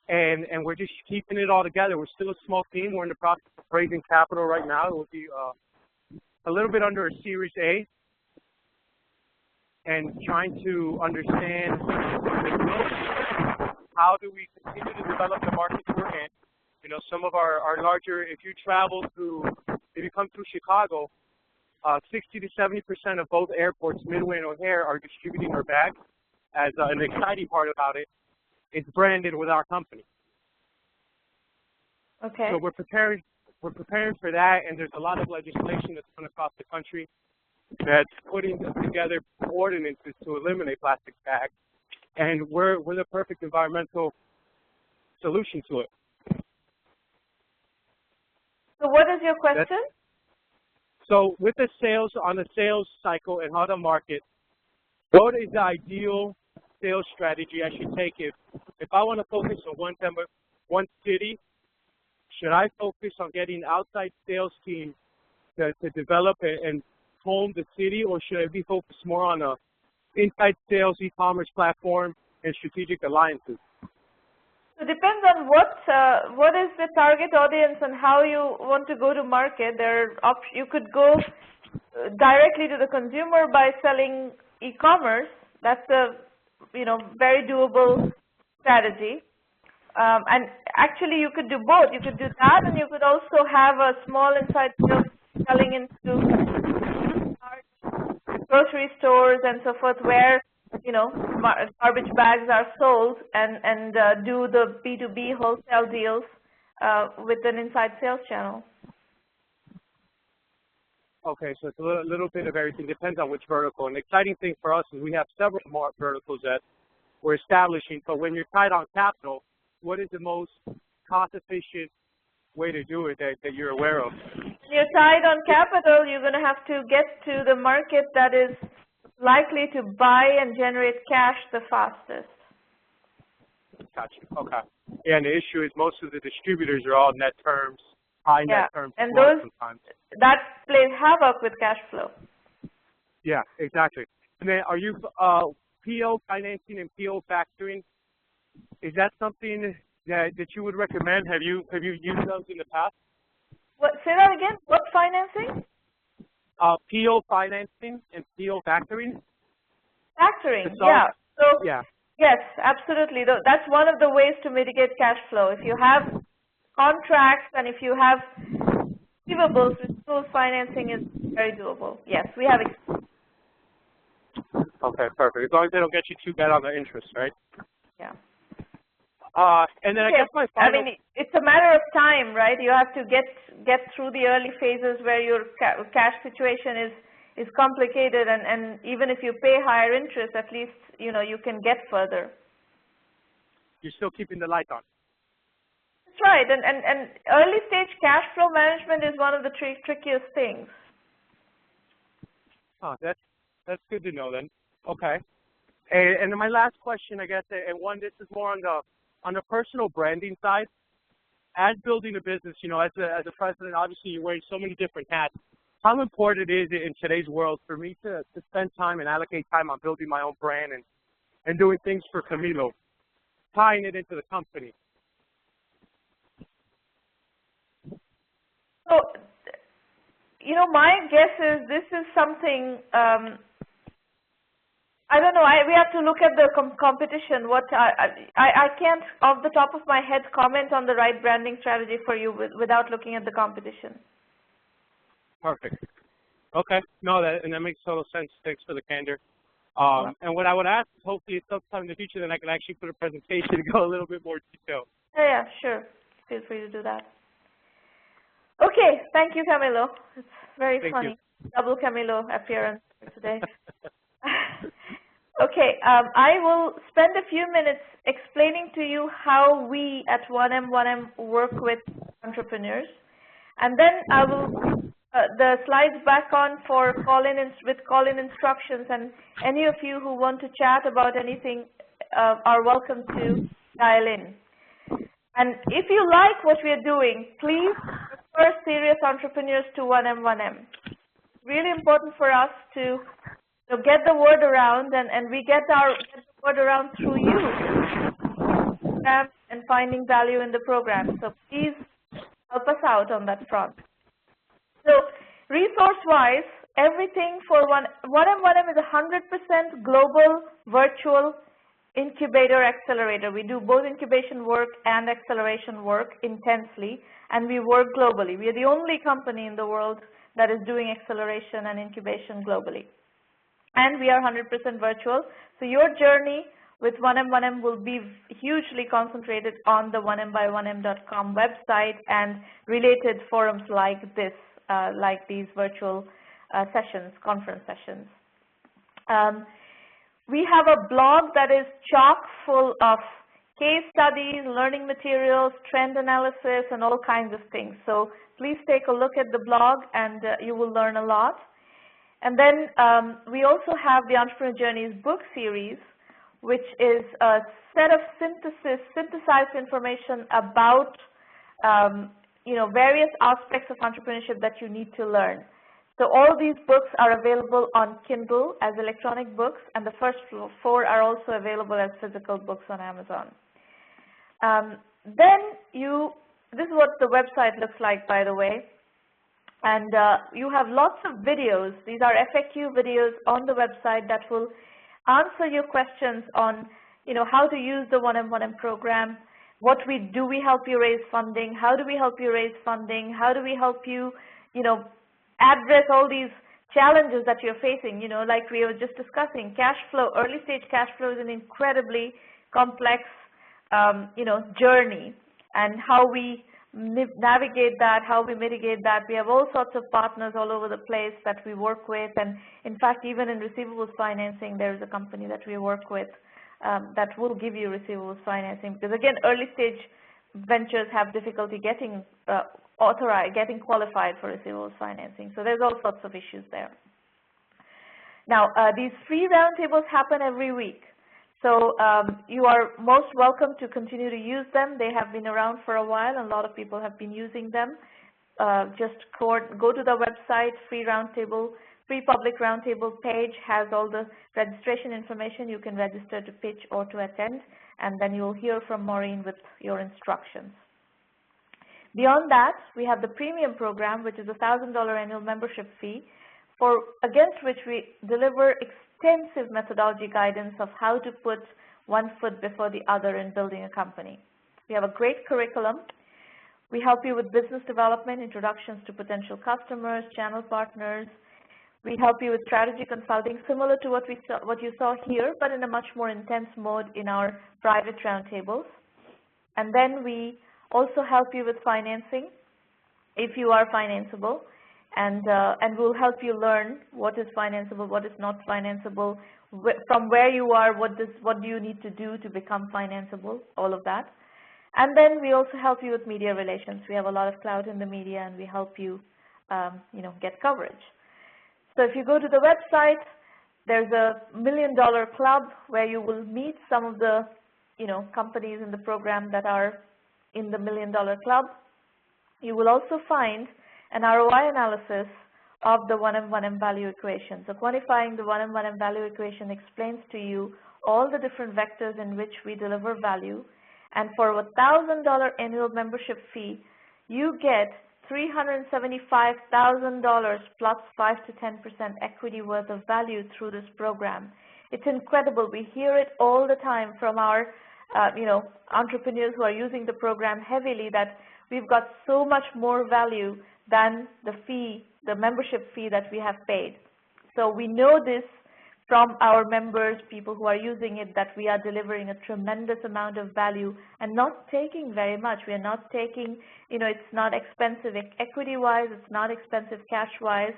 S9: And we're just keeping it all together. We're still a small team. We're in the process of raising capital right now. It will be a little bit under a Series A, and trying to understand how do we continue to develop the markets we're in. You know, some of our larger, if you come through Chicago, 60 to 70% of both airports, Midway and O'Hare, are distributing our bags. As an exciting part about it, it's branded with our company.
S1: Okay.
S9: So we're preparing for that, and there's a lot of legislation that's going across the country that's putting together ordinances to eliminate plastic bags, and we're the perfect environmental solution to it.
S1: So what is your question?
S9: So with the sales, on the sales cycle and how to market, what is the ideal sales strategy I should take if I want to focus on one city? Should I focus on getting outside sales team to develop and home the city, or should I be focused more on a inside sales e-commerce platform and strategic alliances?
S1: It depends on what is the target audience and how you want to go to market. You could go directly to the consumer by selling e-commerce. That's a very doable strategy. And actually, you could do both. You could do that, and you could also have a small inside sales selling into large grocery stores and so forth, where garbage bags are sold, and do the B2B wholesale deals with an inside sales channel.
S9: Okay, so it's a little bit of everything. Depends on which vertical. And the exciting thing for us is we have several more verticals that we're establishing. But when you're tight on capital, what is the most cost-efficient way to do it that you're aware of?
S1: When you're tight on capital, you're going to have to get to the market that is likely to buy and generate cash the fastest.
S9: Gotcha. Okay. Yeah, and the issue is most of the distributors are all net terms, high net terms.
S1: And
S9: sometimes.
S1: That plays havoc with cash flow.
S9: Yeah, exactly. And then are you PO financing and PO factoring? Is that something that you would recommend? Have you used those in the past?
S1: What? Say that again. What financing?
S9: PO financing and PO factoring.
S1: Factoring. Yeah. So
S9: yeah.
S1: Yes, absolutely. That's one of the ways to mitigate cash flow. If you have contracts and if you have receivables, receivables financing is very doable. Yes, we have.
S9: Okay, perfect. As long as they don't get you too bad on the interest, right?
S1: Yeah.
S9: And then I guess my final.
S1: I mean, it's a matter of time, right? You have to get through the early phases where your cash situation is complicated, and even if you pay higher interest, at least you can get further.
S9: You're still keeping the light on.
S1: That's right, and early stage cash flow management is one of the trickiest things.
S9: Oh, that's good to know then. Okay. And my last question, I guess, and this is more on the personal branding side. As building a business, as a president, obviously you're wearing so many different hats. How important it is in today's world for me to spend time and allocate time on building my own brand and doing things for Camilo, tying it into the company?
S1: So you know, my guess is this is something, I don't know, we have to look at the competition. What I can't, off the top of my head, comment on the right branding strategy for you without looking at the competition.
S9: Perfect. Okay. No, that makes total sense. Thanks for the candor. And what I would ask is hopefully sometime in the future then I can actually put a presentation and go a little bit more detailed.
S1: Yeah, sure. Feel free to do that. Okay, thank you, Camilo. It's very funny. Double Camilo appearance today. Okay, I will spend a few minutes explaining to you how we at 1M work with entrepreneurs, and then I will the slides back on for call-in instructions, and any of you who want to chat about anything are welcome to dial in. And if you like what we are doing, please refer serious entrepreneurs to 1M. Really important for us to get the word around, and we get the word around through you and finding value in the program. So please help us out on that front. So resource-wise, everything for 1M is 100% global virtual incubator accelerator. We do both incubation work and acceleration work intensely, and we work globally. We are the only company in the world that is doing acceleration and incubation globally. And we are 100% virtual. So your journey with 1M will be hugely concentrated on the 1mby1m.com website and related forums like this, like these virtual sessions, conference sessions. We have a blog that is chock full of case studies, learning materials, trend analysis, and all kinds of things. So please take a look at the blog, and you will learn a lot. And then we also have the Entrepreneur Journeys book series, which is a set of synthesized information about various aspects of entrepreneurship that you need to learn. So all these books are available on Kindle as electronic books, and the first 4 are also available as physical books on Amazon. This is what the website looks like, by the way. And you have lots of videos. These are FAQ videos on the website that will answer your questions on, how to use the 1M program. What we do, we help you raise funding. How do we help you raise funding? How do we help you, address all these challenges that you're facing? Like we were just discussing, cash flow, early stage cash flow is an incredibly complex, journey, and how we navigate that, how we mitigate that. We have all sorts of partners all over the place that we work with, and in fact, even in receivables financing, there is a company that we work with that will give you receivables financing, because again, early stage ventures have difficulty getting getting qualified for receivables financing. So there's all sorts of issues there. Now, these free roundtables happen every week. So you are most welcome to continue to use them. They have been around for a while, and a lot of people have been using them. Just go to the website, free public roundtable page has all the registration information. You can register to pitch or to attend, and then you'll hear from Maureen with your instructions. Beyond that, we have the premium program, which is a $1,000 annual membership fee, against which we deliver extensive methodology guidance of how to put one foot before the other in building a company. We have a great curriculum. We help you with business development, introductions to potential customers, channel partners. We help you with strategy consulting, similar to what you saw here, but in a much more intense mode in our private roundtables. And then we also help you with financing, if you are financeable, and we'll help you learn what is financeable, what is not financeable, from where you are, what do you need to do to become financeable, all of that. And then we also help you with media relations. We have a lot of clout in the media, and we help you, get coverage. So if you go to the website, there's a $1 Million Club where you will meet some of the, companies in the program that are in the $1 Million Club. You will also find an ROI analysis of the 1M value equation. So quantifying the 1M value equation explains to you all the different vectors in which we deliver value. And for a $1,000 annual membership fee, you get $375,000 plus 5 to 10% equity worth of value through this program. It's incredible. We hear it all the time from our entrepreneurs who are using the program heavily, that we've got so much more value than the fee, the membership fee that we have paid. So we know this from our members, people who are using it, that we are delivering a tremendous amount of value and not taking very much. We are not taking, it's not expensive equity-wise, it's not expensive cash-wise.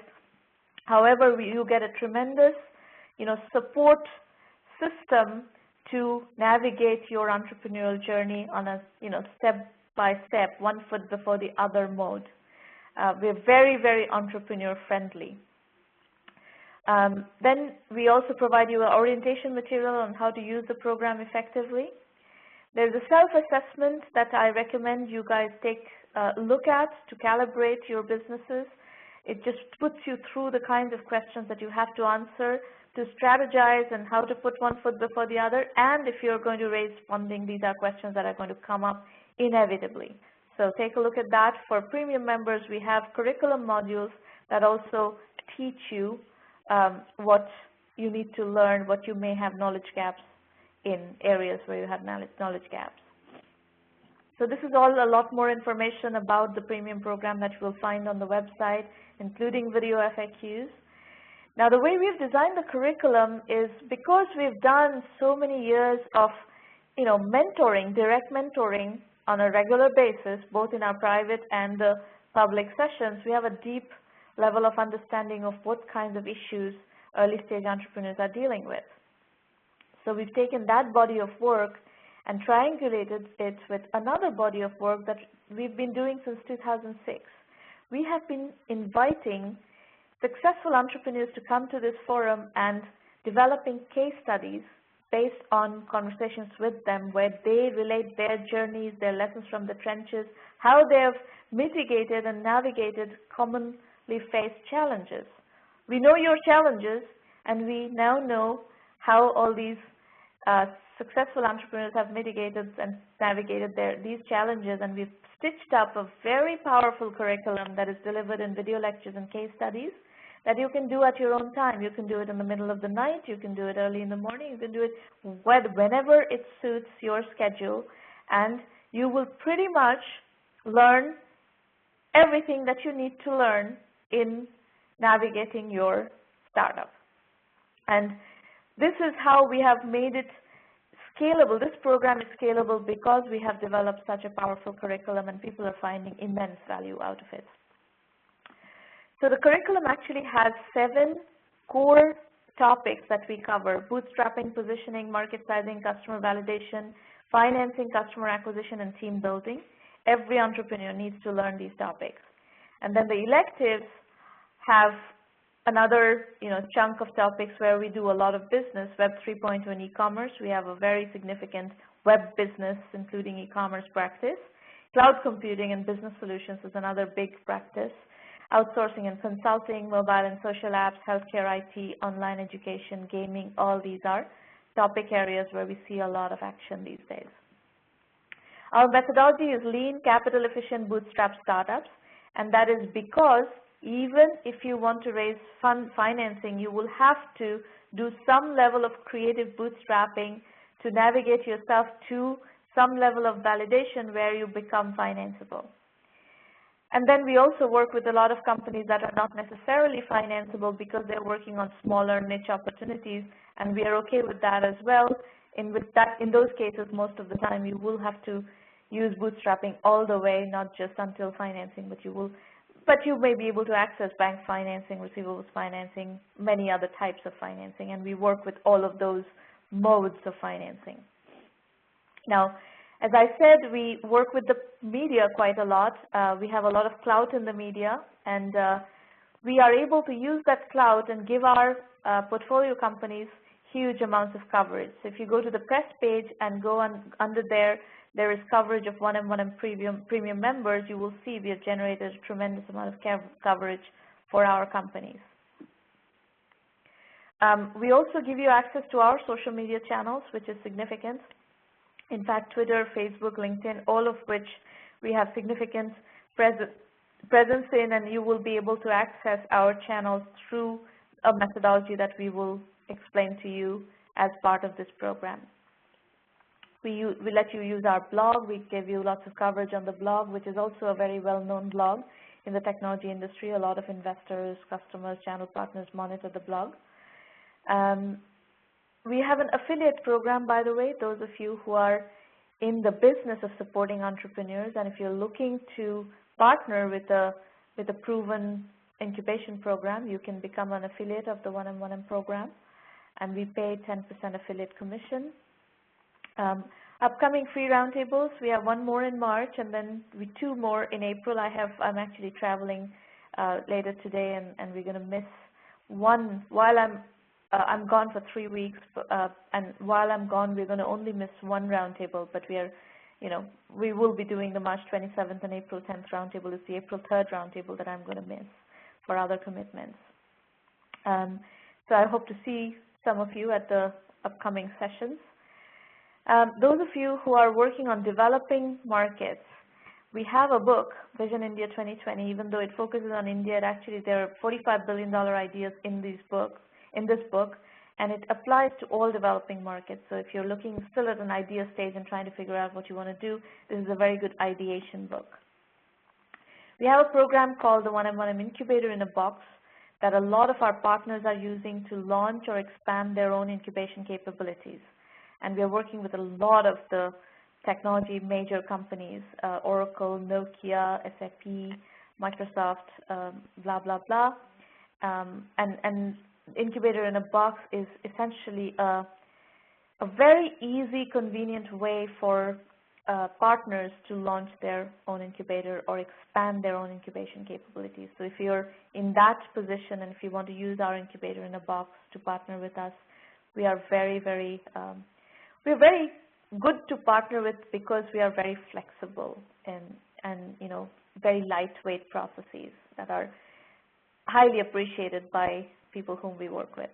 S1: However, you get a tremendous, support system to navigate your entrepreneurial journey on a, step-by-step, one foot before the other mode. We're very, very entrepreneur-friendly. Then we also provide you an orientation material on how to use the program effectively. There's a self-assessment that I recommend you guys take a look at to calibrate your businesses. It just puts you through the kinds of questions that you have to answer to strategize and how to put one foot before the other. And if you're going to raise funding, these are questions that are going to come up inevitably. So take a look at that. For premium members, we have curriculum modules that also teach you what you need to learn, what you may have knowledge gaps in areas where you have knowledge gaps. So this is all a lot more information about the premium program that you will find on the website, including video FAQs. Now, the way we've designed the curriculum is because we've done so many years of, mentoring, direct mentoring on a regular basis, both in our private and the public sessions, we have a deep level of understanding of what kinds of issues early stage entrepreneurs are dealing with. So we've taken that body of work and triangulated it with another body of work that we've been doing since 2006. We have been inviting successful entrepreneurs to come to this forum and developing case studies based on conversations with them where they relate their journeys, their lessons from the trenches, how they have mitigated and navigated commonly faced challenges. We know your challenges, and we now know how all these successful entrepreneurs have mitigated and navigated these challenges, and we've stitched up a very powerful curriculum that is delivered in video lectures and case studies that you can do at your own time. You can do it in the middle of the night, you can do it early in the morning, you can do it whenever it suits your schedule, and you will pretty much learn everything that you need to learn in navigating your startup. And this is how we have made it scalable. This program is scalable because we have developed such a powerful curriculum and people are finding immense value out of it. So the curriculum actually has 7 core topics that we cover: bootstrapping, positioning, market sizing, customer validation, financing, customer acquisition, and team building. Every entrepreneur needs to learn these topics. And then the electives have another chunk of topics where we do a lot of business. Web 3.0 and e-commerce, we have a very significant web business including e-commerce practice. Cloud computing and business solutions is another big practice. Outsourcing and consulting, mobile and social apps, healthcare, IT, online education, gaming, all these are topic areas where we see a lot of action these days. Our methodology is lean, capital efficient, bootstrap startups, and that is because even if you want to raise financing, you will have to do some level of creative bootstrapping to navigate yourself to some level of validation where you become financeable. And then we also work with a lot of companies that are not necessarily financeable because they're working on smaller niche opportunities, and we are okay with that as well. In those cases, most of the time you will have to use bootstrapping all the way, not just until financing, but you may be able to access bank financing, receivables financing, many other types of financing, and we work with all of those modes of financing. Now, as I said, we work with the media quite a lot. We have a lot of clout in the media, and we are able to use that clout and give our portfolio companies huge amounts of coverage. So if you go to the press page and go under there is coverage of 1M1M premium members, you will see we have generated a tremendous amount of coverage for our companies. We also give you access to our social media channels, which is significant. In fact, Twitter, Facebook, LinkedIn, all of which we have significant presence in, and you will be able to access our channels through a methodology that we will explain to you as part of this program. We let you use our blog. We give you lots of coverage on the blog, which is also a very well-known blog in the technology industry. A lot of investors, customers, channel partners monitor the blog. We have an affiliate program, by the way, those of you who are in the business of supporting entrepreneurs, and if you're looking to partner with a proven incubation program, you can become an affiliate of the 1M1M program, and we pay 10% affiliate commission. Upcoming free roundtables, we have one more in March, and then two more in April. I'm actually traveling later today, and we're going to miss one while I'm gone for 3 weeks, and while I'm gone, we're going to only miss one roundtable, but we will be doing the March 27th and April 10th roundtable. It's the April 3rd roundtable that I'm going to miss for other commitments. So I hope to see some of you at the upcoming sessions. Those of you who are working on developing markets, we have a book, Vision India 2020. Even though it focuses on India, there are $45 billion ideas in this book, and it applies to all developing markets. So if you're looking still at an idea stage and trying to figure out what you want to do, this is a very good ideation book. We have a program called the 1M1M Incubator in a Box that a lot of our partners are using to launch or expand their own incubation capabilities. And we are working with a lot of the technology major companies, Oracle, Nokia, SAP, Microsoft, blah, blah, blah. And Incubator in a Box is essentially a very easy, convenient way for partners to launch their own incubator or expand their own incubation capabilities. So if you're in that position and if you want to use our Incubator in a Box to partner with us, we are very, very we're very good to partner with because we are very flexible and very lightweight processes that are highly appreciated by people whom we work with.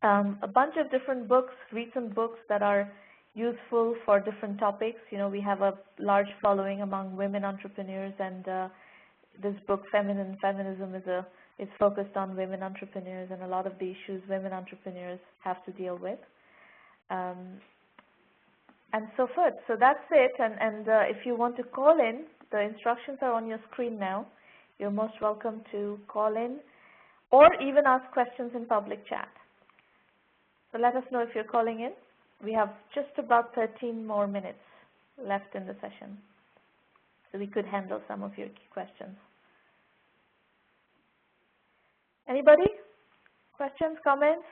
S1: A bunch of different books, recent books that are useful for different topics. We have a large following among women entrepreneurs, and this book, Feminism, is focused on women entrepreneurs and a lot of the issues women entrepreneurs have to deal with. And so forth. So that's it. And if you want to call in, the instructions are on your screen now. You're most welcome to call in or even ask questions in public chat. So let us know if you're calling in. We have just about 13 more minutes left in the session, so we could handle some of your questions. Anybody? Questions, comments?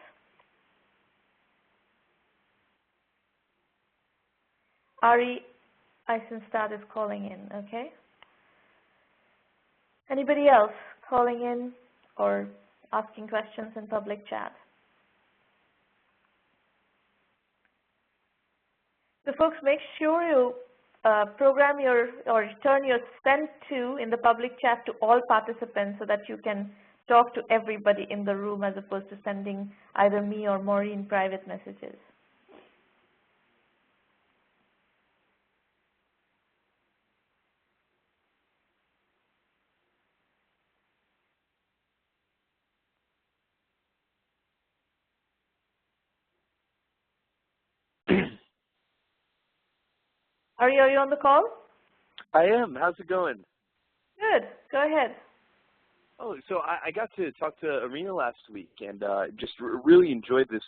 S1: Ari Eisenstadt is calling in, okay? Anybody else calling in or asking questions in public chat? So folks, make sure you program or turn your send to in the public chat to all participants so that you can talk to everybody in the room as opposed to sending either me or Maureen private messages. Are you on the call?
S10: I am. How's it going?
S1: Good. Go ahead.
S10: Oh, so I got to talk to Irina last week and just really enjoyed this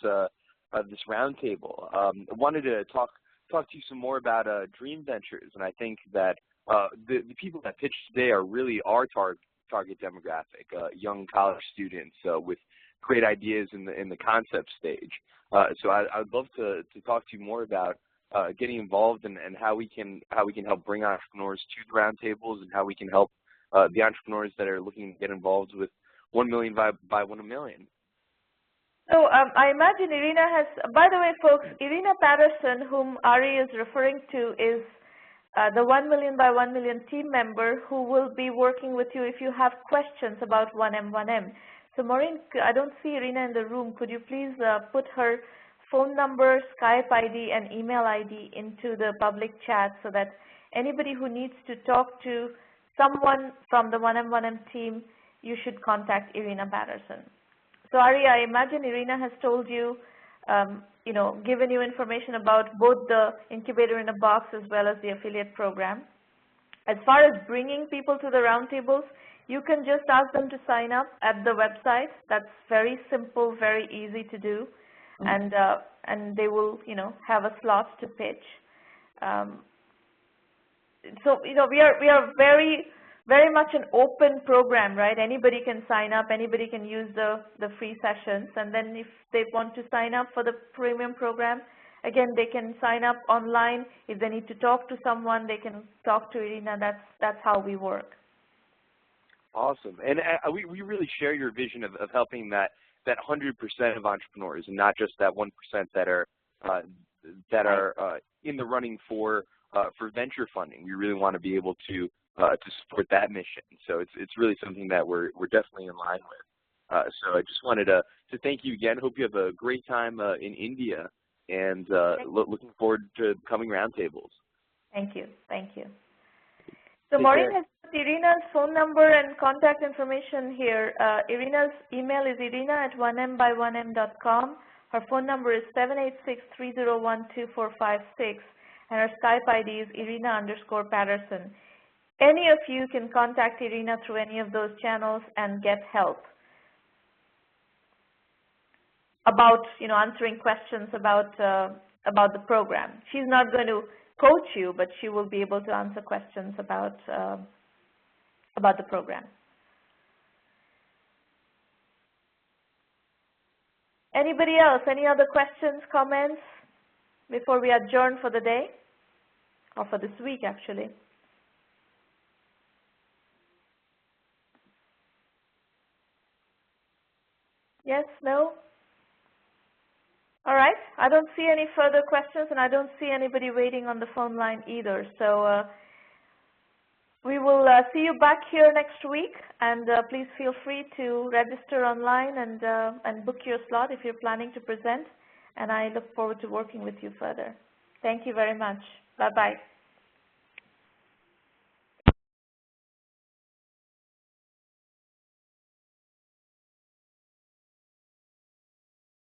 S10: this roundtable. I wanted to talk to you some more about Dream Ventures, and I think that the people that pitched today are really our target demographic, young college students with great ideas in the concept stage. So I would love to talk to you more about getting involved and how we can help bring entrepreneurs to the roundtables and how we can help the entrepreneurs that are looking to get involved with 1 million by 1 million.
S1: So I imagine Irina has, by the way folks, Irina Patterson, whom Ari is referring to, is the 1 million by 1 million team member who will be working with you if you have questions about 1M1M. So Maureen, I don't see Irina in the room. Could you please put her phone number, Skype ID, and email ID into the public chat so that anybody who needs to talk to someone from the 1M1M team, you should contact Irina Patterson. So Ari, I imagine Irina has told you, given you information about both the Incubator in a Box as well as the affiliate program. As far as bringing people to the roundtables, you can just ask them to sign up at the website. That's very simple, very easy to do, and they will, have a slot to pitch. So we are very much an open program, right? Anybody can sign up, anybody can use the free sessions, and then if they want to sign up for the premium program, again, they can sign up online. If they need to talk to someone, they can talk to Irina. That's how we work.
S10: Awesome, and we really share your vision of helping that 100% of entrepreneurs, and not just that 1% that are in the running for venture funding. We really want to be able to support that mission. So it's really something that we're definitely in line with. So I just wanted to thank you again. Hope you have a great time in India, and looking forward to coming roundtables.
S1: Thank you. Thank you. So Maureen has put Irina's phone number and contact information here. Irina's email is irina@1mby1m.com. Her phone number is 786-301-2456, and her Skype ID is Irina_Patterson. Any of you can contact Irina through any of those channels and get help about, answering questions about the program. She's not going to coach you, but she will be able to answer questions about the program. Anybody else? Any other questions, comments before we adjourn for the day, or for this week, actually? Yes, no? All right. I don't see any further questions, and I don't see anybody waiting on the phone line either. So we will see you back here next week, and please feel free to register online and book your slot if you're planning to present. And I look forward to working with you further. Thank you very much. Bye-bye.